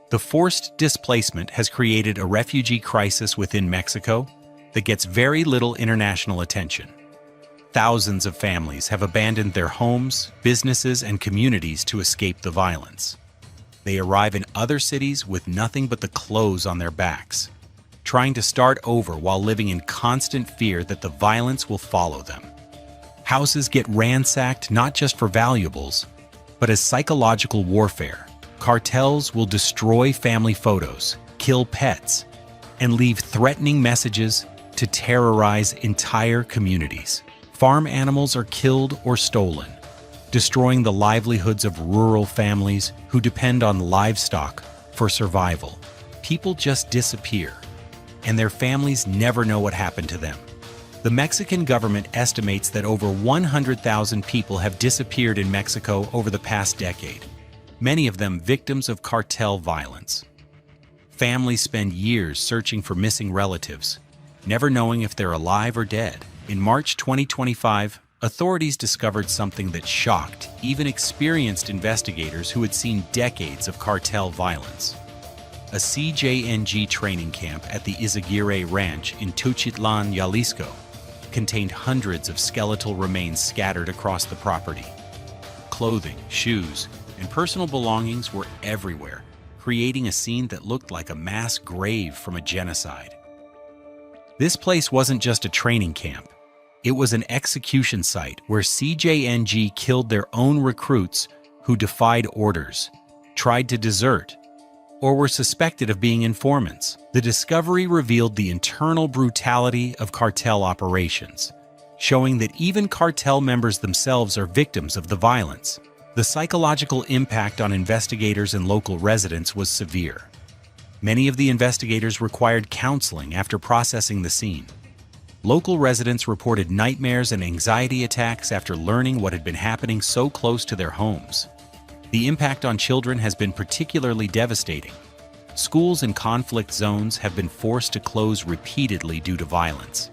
The forced displacement has created a refugee crisis within Mexico that gets very little international attention. Thousands of families have abandoned their homes, businesses, and communities to escape the violence. They arrive in other cities with nothing but the clothes on their backs, trying to start over while living in constant fear that the violence will follow them. Houses get ransacked not just for valuables, but as psychological warfare. Cartels will destroy family photos, kill pets, and leave threatening messages to terrorize entire communities. Farm animals are killed or stolen, destroying the livelihoods of rural families who depend on livestock for survival. People just disappear, and their families never know what happened to them. The Mexican government estimates that over 100,000 people have disappeared in Mexico over the past decade, many of them victims of cartel violence. Families spend years searching for missing relatives, never knowing if they're alive or dead. In March 2025, authorities discovered something that shocked even experienced investigators who had seen decades of cartel violence. a CJNG training camp at the Izaguirre Ranch in Tuchitlan, Jalisco, contained hundreds of skeletal remains scattered across the property. Clothing, shoes, and personal belongings were everywhere, creating a scene that looked like a mass grave from a genocide. This place wasn't just a training camp. It was an execution site where CJNG killed their own recruits who defied orders, tried to desert, or were suspected of being informants. The discovery revealed the internal brutality of cartel operations, showing that even cartel members themselves are victims of the violence. The psychological impact on investigators and local residents was severe. Many of the investigators required counseling after processing the scene. Local residents reported nightmares and anxiety attacks after learning what had been happening so close to their homes. The impact on children has been particularly devastating. Schools in conflict zones have been forced to close repeatedly due to violence.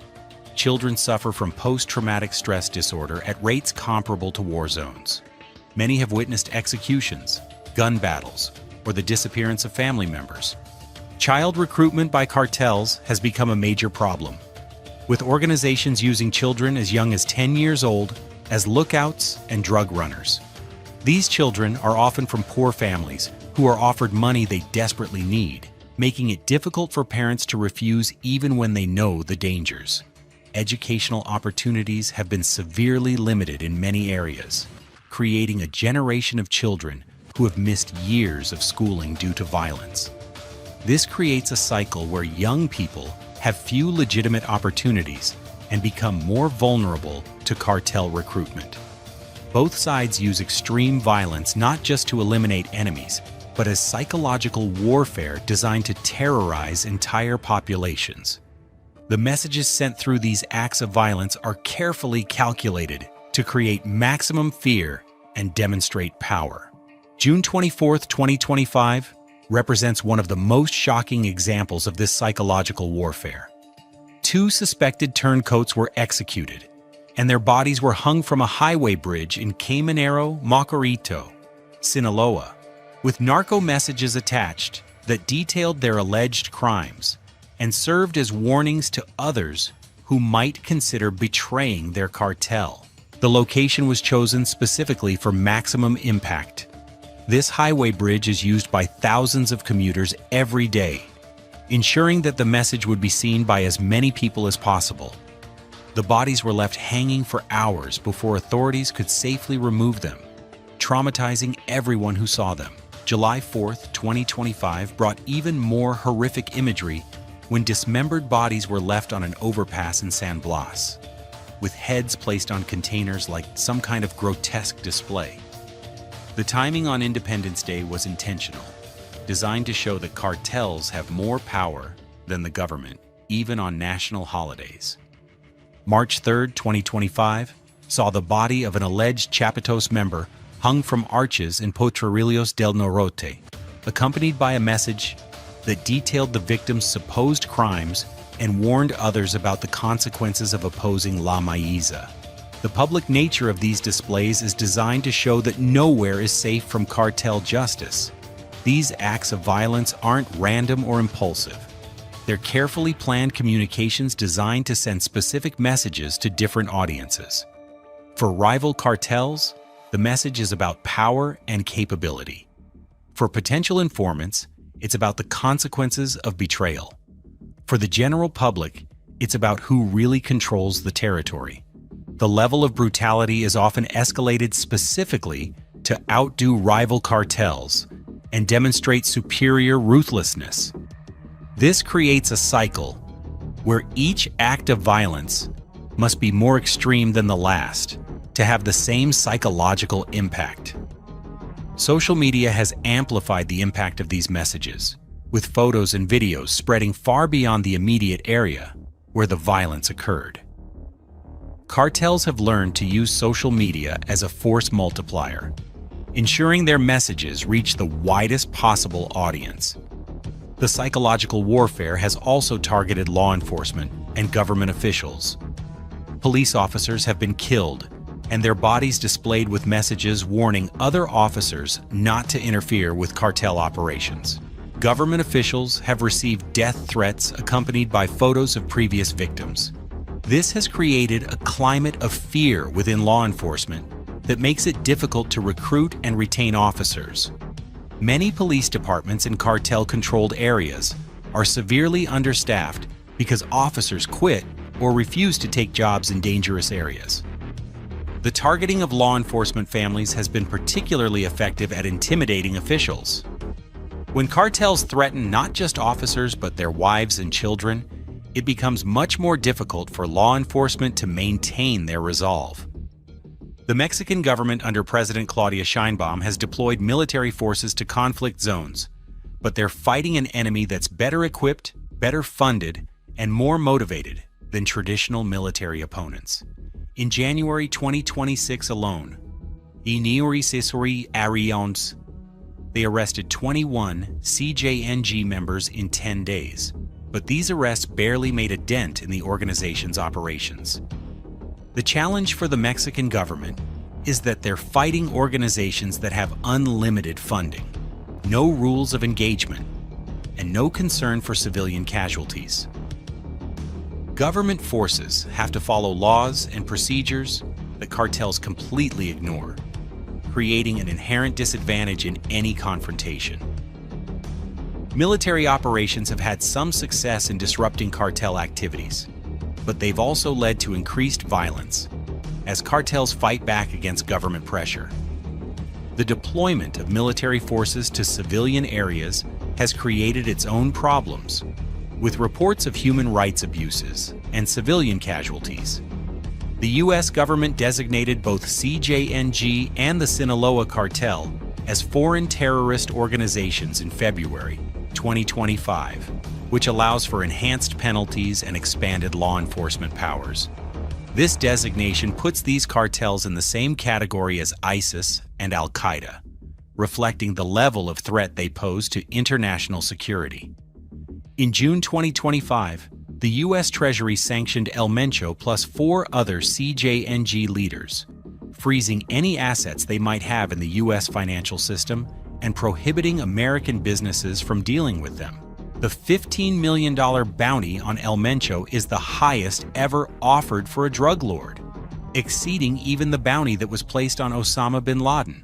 Children suffer from post-traumatic stress disorder at rates comparable to war zones. Many have witnessed executions, gun battles, or the disappearance of family members. Child recruitment by cartels has become a major problem, with organizations using children as young as 10 years old as lookouts and drug runners. These children are often from poor families who are offered money they desperately need, making it difficult for parents to refuse even when they know the dangers. Educational opportunities have been severely limited in many areas, creating a generation of children who have missed years of schooling due to violence. This creates a cycle where young people have few legitimate opportunities and become more vulnerable to cartel recruitment. Both sides use extreme violence not just to eliminate enemies, but as psychological warfare designed to terrorize entire populations. The messages sent through these acts of violence are carefully calculated to create maximum fear and demonstrate power. June 24, 2025, represents one of the most shocking examples of this psychological warfare. 2 suspected turncoats were executed, and their bodies were hung from a highway bridge in Caminero, Mocorito, Sinaloa, with narco messages attached that detailed their alleged crimes and served as warnings to others who might consider betraying their cartel. The location was chosen specifically for maximum impact. This highway bridge is used by thousands of commuters every day, ensuring that the message would be seen by as many people as possible. The bodies were left hanging for hours before authorities could safely remove them, traumatizing everyone who saw them. July 4, 2025 brought even more horrific imagery when dismembered bodies were left on an overpass in San Blas, with heads placed on containers like some kind of grotesque display. The timing on Independence Day was intentional, designed to show that cartels have more power than the government, even on national holidays. March 3, 2025, saw the body of an alleged Chapitos member hung from arches in Potrerillos del Norte, accompanied by a message that detailed the victim's supposed crimes and warned others about the consequences of opposing La Maiza. The public nature of these displays is designed to show that nowhere is safe from cartel justice. These acts of violence aren't random or impulsive. They're carefully planned communications designed to send specific messages to different audiences. For rival cartels, the message is about power and capability. For potential informants, it's about the consequences of betrayal. For the general public, it's about who really controls the territory. The level of brutality is often escalated specifically to outdo rival cartels and demonstrate superior ruthlessness. This creates a cycle where each act of violence must be more extreme than the last to have the same psychological impact. Social media has amplified the impact of these messages, with photos and videos spreading far beyond the immediate area where the violence occurred. Cartels have learned to use social media as a force multiplier, ensuring their messages reach the widest possible audience. The psychological warfare has also targeted law enforcement and government officials. Police officers have been killed, and their bodies displayed with messages warning other officers not to interfere with cartel operations. Government officials have received death threats accompanied by photos of previous victims. This has created a climate of fear within law enforcement that makes it difficult to recruit and retain officers. Many police departments in cartel-controlled areas are severely understaffed because officers quit or refuse to take jobs in dangerous areas. The targeting of law enforcement families has been particularly effective at intimidating officials. When cartels threaten not just officers but their wives and children, it becomes much more difficult for law enforcement to maintain their resolve. The Mexican government under President Claudia Sheinbaum has deployed military forces to conflict zones, but they're fighting an enemy that's better equipped, better funded, and more motivated than traditional military opponents. In January 2026 alone, they arrested 21 CJNG members in 10 days, but these arrests barely made a dent in the organization's operations. The challenge for the Mexican government is that they're fighting organizations that have unlimited funding, no rules of engagement, and no concern for civilian casualties. Government forces have to follow laws and procedures that cartels completely ignore, creating an inherent disadvantage in any confrontation. Military operations have had some success in disrupting cartel activities, but they've also led to increased violence as cartels fight back against government pressure. The deployment of military forces to civilian areas has created its own problems, with reports of human rights abuses and civilian casualties. The U.S. government designated both CJNG and the Sinaloa Cartel as foreign terrorist organizations in February 2025, which allows for enhanced penalties and expanded law enforcement powers. This designation puts these cartels in the same category as ISIS and Al-Qaeda, reflecting the level of threat they pose to international security. In June 2025, the U.S. Treasury sanctioned El Mencho plus 4 other CJNG leaders, freezing any assets they might have in the U.S. financial system and prohibiting American businesses from dealing with them. The $15 million bounty on El Mencho is the highest ever offered for a drug lord, exceeding even the bounty that was placed on Osama bin Laden.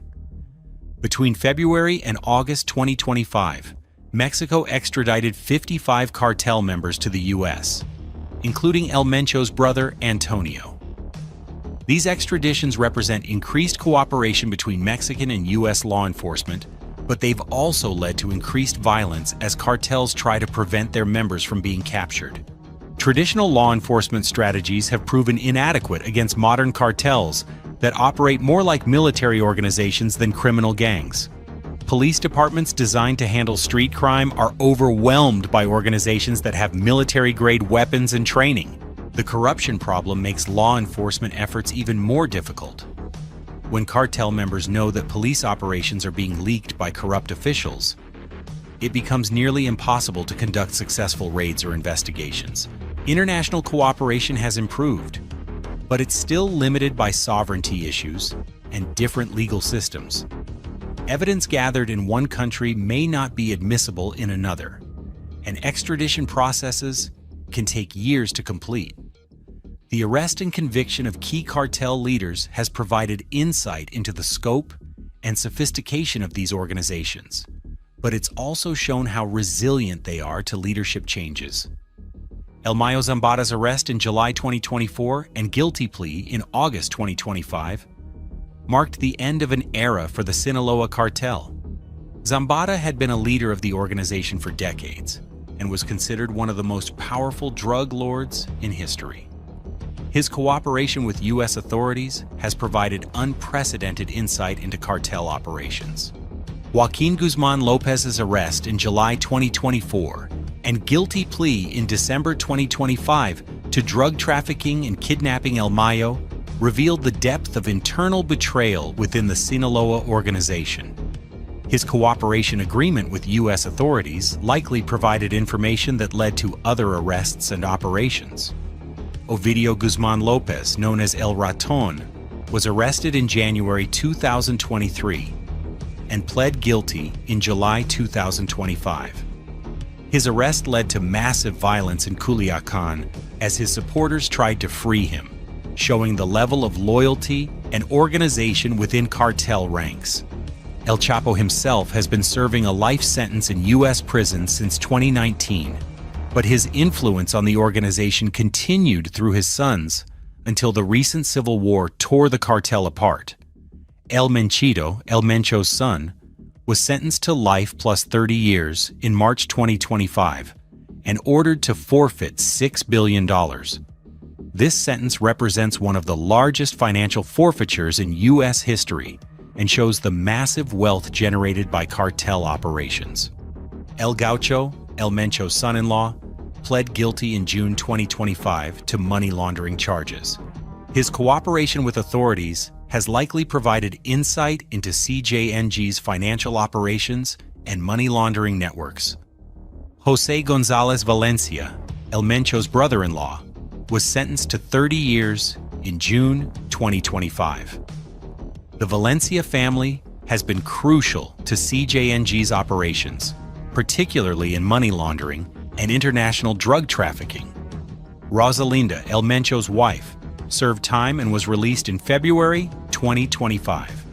Between February and August 2025, Mexico extradited 55 cartel members to the U.S., including El Mencho's brother, Antonio. These extraditions represent increased cooperation between Mexican and U.S. law enforcement, but they've also led to increased violence as cartels try to prevent their members from being captured. Traditional law enforcement strategies have proven inadequate against modern cartels that operate more like military organizations than criminal gangs. Police departments designed to handle street crime are overwhelmed by organizations that have military-grade weapons and training. The corruption problem makes law enforcement efforts even more difficult. When cartel members know that police operations are being leaked by corrupt officials, it becomes nearly impossible to conduct successful raids or investigations. International cooperation has improved, but it's still limited by sovereignty issues and different legal systems. Evidence gathered in one country may not be admissible in another, and extradition processes can take years to complete. The arrest and conviction of key cartel leaders has provided insight into the scope and sophistication of these organizations, but it's also shown how resilient they are to leadership changes. Elmayo Zambada's arrest in July 2024 and guilty plea in August 2025 marked the end of an era for the Sinaloa Cartel. Zambada had been a leader of the organization for decades and was considered one of the most powerful drug lords in history. His cooperation with U.S. authorities has provided unprecedented insight into cartel operations. Joaquin Guzman Lopez's arrest in July 2024 and guilty plea in December 2025 to drug trafficking and kidnapping Elmayo revealed the depth of internal betrayal within the Sinaloa organization. His cooperation agreement with U.S. authorities likely provided information that led to other arrests and operations. Ovidio Guzman Lopez, known as El Raton, was arrested in January 2023. and pled guilty in July 2025. His arrest led to massive violence in Culiacan as his supporters tried to free him, showing the level of loyalty and organization within cartel ranks. El Chapo himself has been serving a life sentence in U.S. prisons since 2019, but his influence on the organization continued through his sons until the recent civil war tore the cartel apart. El Mencho's son, was sentenced to life plus 30 years in March 2025 and ordered to forfeit $6 billion. This sentence represents one of the largest financial forfeitures in U.S. history and shows the massive wealth generated by cartel operations. El Mencho's son-in-law, pled guilty in June 2025 to money laundering charges. His cooperation with authorities has likely provided insight into CJNG's financial operations and money laundering networks. José González Valencia, El Mencho's brother-in-law, was sentenced to 30 years in June 2025. The Valencia family has been crucial to CJNG's operations, particularly in money laundering and international drug trafficking. Rosalinda, El Mencho's wife, served time and was released in February 2025.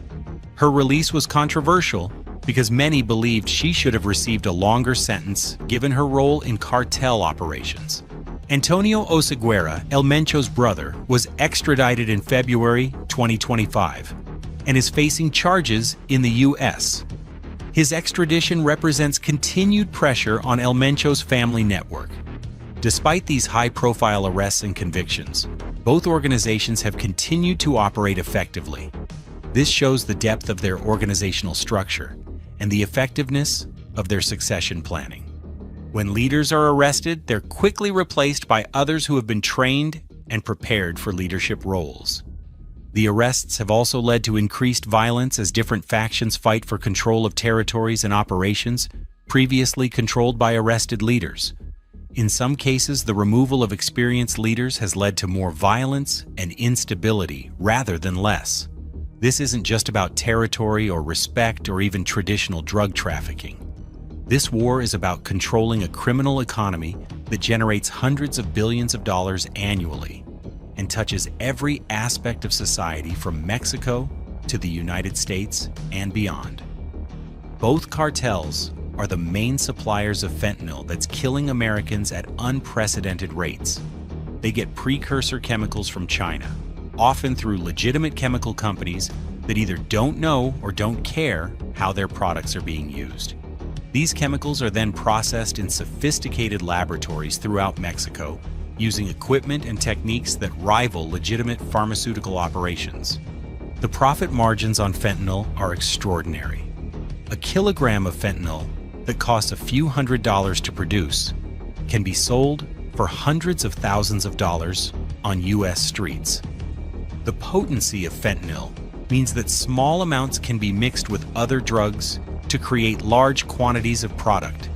Her release was controversial because many believed she should have received a longer sentence given her role in cartel operations. Antonio Oseguera, El Mencho's brother, was extradited in February 2025 and is facing charges in the U.S. His extradition represents continued pressure on El Mencho's family network. Despite these high-profile arrests and convictions, both organizations have continued to operate effectively. This shows the depth of their organizational structure and the effectiveness of their succession planning. When leaders are arrested, they're quickly replaced by others who have been trained and prepared for leadership roles. The arrests have also led to increased violence as different factions fight for control of territories and operations previously controlled by arrested leaders. In some cases, the removal of experienced leaders has led to more violence and instability rather than less. This isn't just about territory or respect or even traditional drug trafficking. This war is about controlling a criminal economy that generates hundreds of billions of dollars annually and touches every aspect of society from Mexico to the United States and beyond. Both cartels are the main suppliers of fentanyl that's killing Americans at unprecedented rates. They get precursor chemicals from China, often through legitimate chemical companies that either don't know or don't care how their products are being used. These chemicals are then processed in sophisticated laboratories throughout Mexico using equipment and techniques that rival legitimate pharmaceutical operations. The profit margins on fentanyl are extraordinary. A kilogram of fentanyl that costs a few $100s to produce can be sold for hundreds of thousands of dollars on U.S. streets. The potency of fentanyl means that small amounts can be mixed with other drugs to create large quantities of product,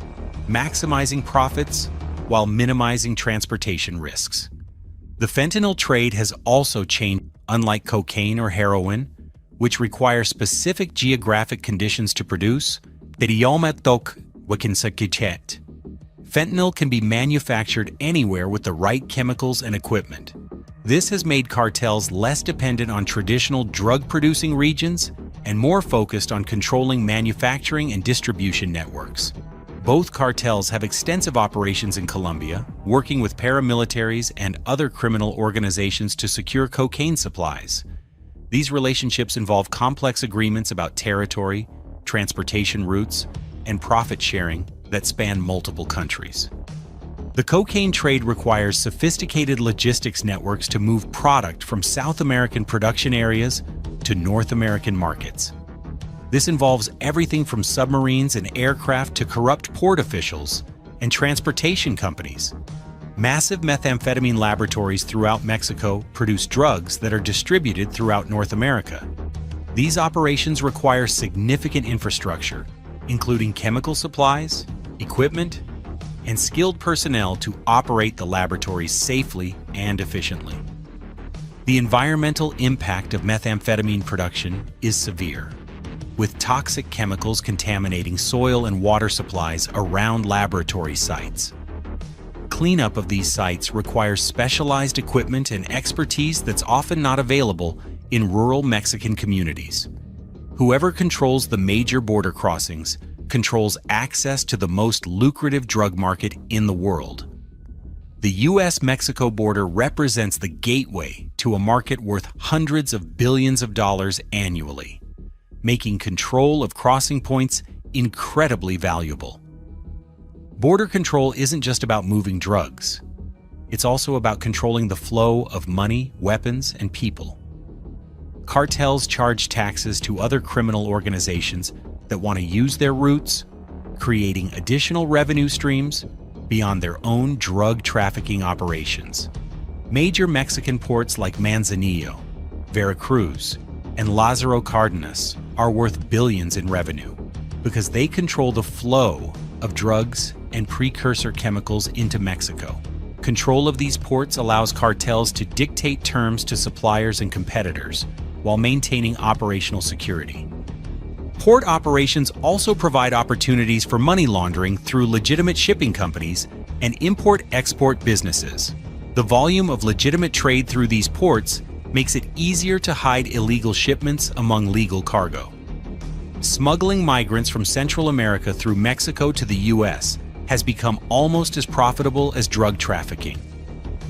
maximizing profits while minimizing transportation risks. The fentanyl trade has also changed. Unlike cocaine or heroin, which require specific geographic conditions to produce, fentanyl can be manufactured anywhere with the right chemicals and equipment. This has made cartels less dependent on traditional drug-producing regions and more focused on controlling manufacturing and distribution networks. Both cartels have extensive operations in Colombia, working with paramilitaries and other criminal organizations to secure cocaine supplies. These relationships involve complex agreements about territory, transportation routes, and profit sharing that span multiple countries. The cocaine trade requires sophisticated logistics networks to move product from South American production areas to North American markets. This involves everything from submarines and aircraft to corrupt port officials and transportation companies. Massive methamphetamine laboratories throughout Mexico produce drugs that are distributed throughout North America. These operations require significant infrastructure, including chemical supplies, equipment, and skilled personnel to operate the laboratories safely and efficiently. The environmental impact of methamphetamine production is severe. with toxic chemicals contaminating soil and water supplies around laboratory sites. Cleanup of these sites requires specialized equipment and expertise that's often not available in rural Mexican communities. Whoever controls the major border crossings controls access to the most lucrative drug market in the world. The US-Mexico border represents the gateway to a market worth hundreds of billions of dollars annually, making control of crossing points incredibly valuable. Border control isn't just about moving drugs. It's also about controlling the flow of money, weapons, and people. Cartels charge taxes to other criminal organizations that want to use their routes, creating additional revenue streams beyond their own drug trafficking operations. Major Mexican ports like Manzanillo, Veracruz, and Lázaro Cárdenas are worth billions in revenue because they control the flow of drugs and precursor chemicals into Mexico. Control of these ports allows cartels to dictate terms to suppliers and competitors while maintaining operational security. Port operations also provide opportunities for money laundering through legitimate shipping companies and import-export businesses. The volume of legitimate trade through these ports makes it easier to hide illegal shipments among legal cargo. Smuggling migrants from Central America through Mexico to the US has become almost as profitable as drug trafficking.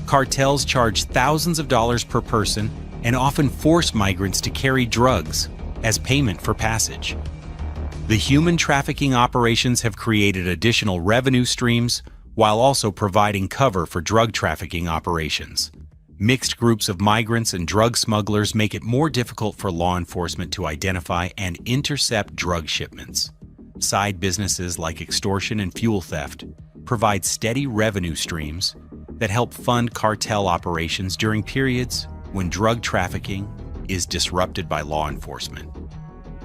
Cartels charge thousands of dollars per person and often force migrants to carry drugs as payment for passage. The human trafficking operations have created additional revenue streams while also providing cover for drug trafficking operations. Mixed groups of migrants and drug smugglers make it more difficult for law enforcement to identify and intercept drug shipments. Side businesses like extortion and fuel theft provide steady revenue streams that help fund cartel operations during periods when drug trafficking is disrupted by law enforcement.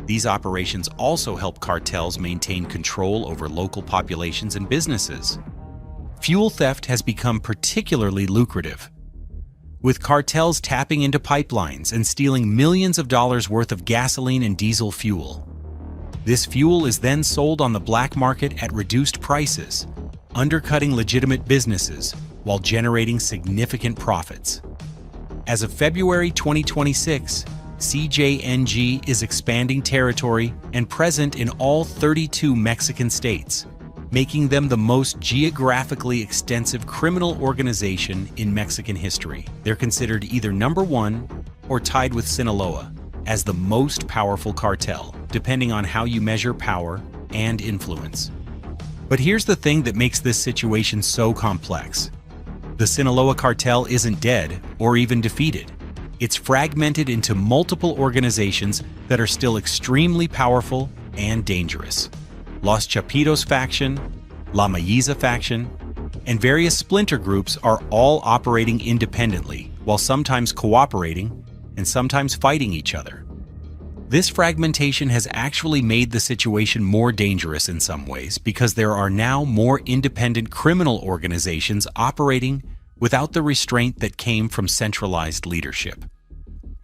These operations also help cartels maintain control over local populations and businesses. Fuel theft has become particularly lucrative, with cartels tapping into pipelines and stealing millions of dollars worth of gasoline and diesel fuel. This fuel is then sold on the black market at reduced prices, undercutting legitimate businesses while generating significant profits. As of February 2026, CJNG is expanding territory and present in all 32 Mexican states, making them the most geographically extensive criminal organization in Mexican history. They're considered either number one or tied with Sinaloa as the most powerful cartel, depending on how you measure power and influence. But here's the thing that makes this situation so complex. The Sinaloa cartel isn't dead or even defeated. It's fragmented into multiple organizations that are still extremely powerful and dangerous. Los Chapitos faction, La Mayiza faction, and various splinter groups are all operating independently, while sometimes cooperating and sometimes fighting each other. This fragmentation has actually made the situation more dangerous in some ways because there are now more independent criminal organizations operating without the restraint that came from centralized leadership,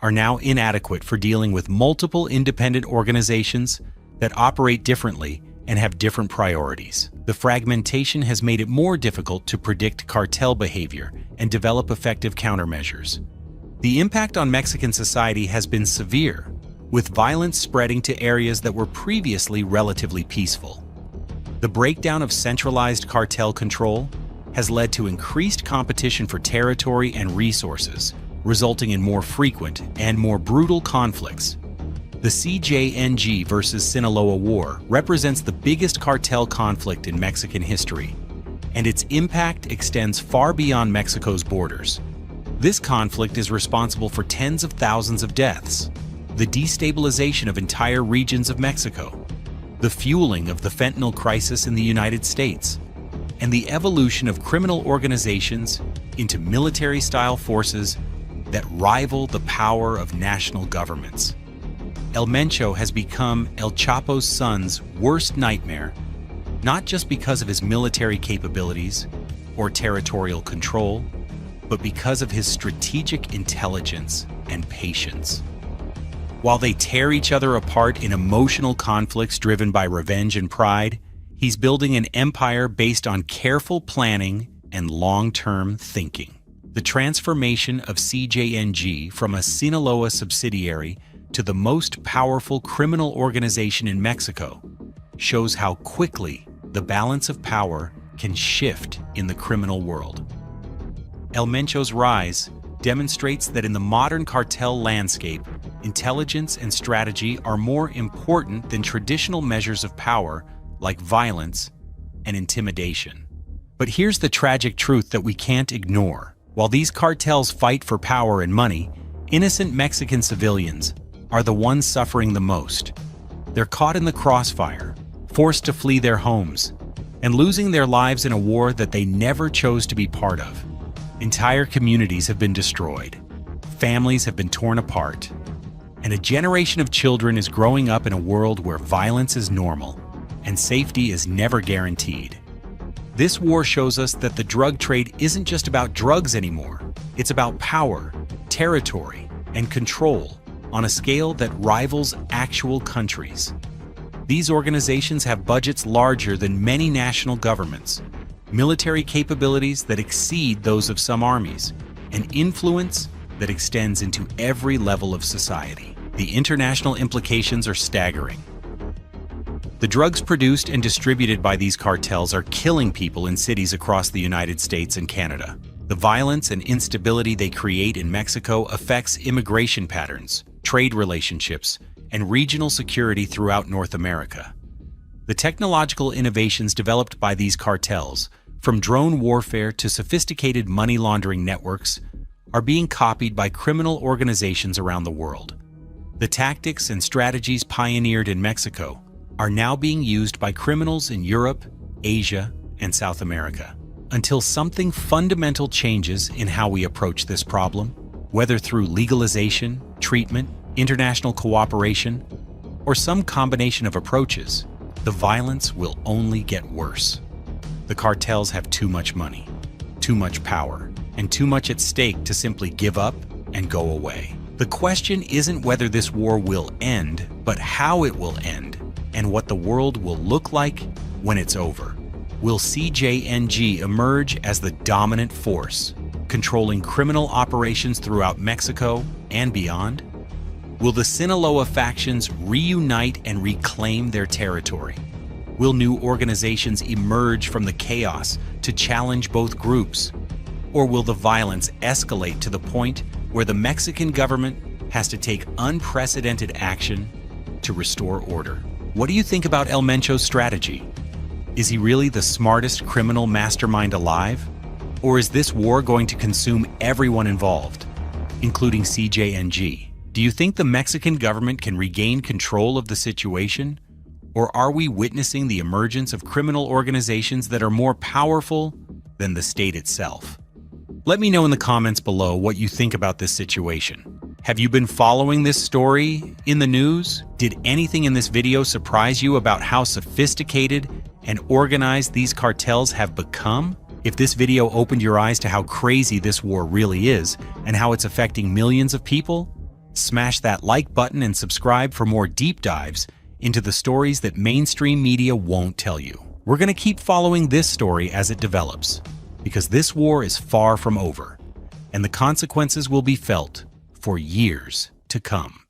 are now inadequate for dealing with multiple independent organizations that operate differently and have different priorities. The fragmentation has made it more difficult to predict cartel behavior and develop effective countermeasures. The impact on Mexican society has been severe, with violence spreading to areas that were previously relatively peaceful. The breakdown of centralized cartel control has led to increased competition for territory and resources, resulting in more frequent and more brutal conflicts. The CJNG versus Sinaloa War represents the biggest cartel conflict in Mexican history, and its impact extends far beyond Mexico's borders. This conflict is responsible for tens of thousands of deaths, the destabilization of entire regions of Mexico, the fueling of the fentanyl crisis in the United States, and the evolution of criminal organizations into military-style forces that rival the power of national governments. El Mencho has become El Chapo's son's worst nightmare, not just because of his military capabilities or territorial control, but because of his strategic intelligence and patience. While they tear each other apart in emotional conflicts driven by revenge and pride, he's building an empire based on careful planning and long-term thinking. The transformation of CJNG from a Sinaloa subsidiary to the most powerful criminal organization in Mexico shows how quickly the balance of power can shift in the criminal world. El Mencho's rise demonstrates that in the modern cartel landscape, intelligence and strategy are more important than traditional measures of power like violence and intimidation. But here's the tragic truth that we can't ignore. While these cartels fight for power and money, innocent Mexican civilians are the ones suffering the most. They're caught in the crossfire, forced to flee their homes, and losing their lives in a war that they never chose to be part of. Entire communities have been destroyed, families have been torn apart, and a generation of children is growing up in a world where violence is normal and safety is never guaranteed. This war shows us that the drug trade isn't just about drugs anymore. It's about power, territory, and control on a scale that rivals actual countries. These organizations have budgets larger than many national governments, military capabilities that exceed those of some armies, and influence that extends into every level of society. The international implications are staggering. The drugs produced and distributed by these cartels are killing people in cities across the United States and Canada. The violence and instability they create in Mexico affects immigration patterns, trade relationships, and regional security throughout North America. The technological innovations developed by these cartels, from drone warfare to sophisticated money laundering networks, are being copied by criminal organizations around the world. The tactics and strategies pioneered in Mexico are now being used by criminals in Europe, Asia, and South America. Until something fundamental changes in how we approach this problem, whether through legalization, treatment, international cooperation, or some combination of approaches, the violence will only get worse. The cartels have too much money, too much power, and too much at stake to simply give up and go away. The question isn't whether this war will end, but how it will end, and what the world will look like when it's over. Will CJNG emerge as the dominant force, controlling criminal operations throughout Mexico and beyond? Will the Sinaloa factions reunite and reclaim their territory? Will new organizations emerge from the chaos to challenge both groups? Or will the violence escalate to the point where the Mexican government has to take unprecedented action to restore order? What do you think about El Mencho's strategy? Is he really the smartest criminal mastermind alive? Or is this war going to consume everyone involved, including CJNG? Do you think the Mexican government can regain control of the situation? Or are we witnessing the emergence of criminal organizations that are more powerful than the state itself? Let me know in the comments below what you think about this situation. Have you been following this story in the news? Did anything in this video surprise you about how sophisticated and organized these cartels have become? If this video opened your eyes to how crazy this war really is and how it's affecting millions of people, smash that like button and subscribe for more deep dives into the stories that mainstream media won't tell you. We're going to keep following this story as it develops, because this war is far from over, and the consequences will be felt for years to come.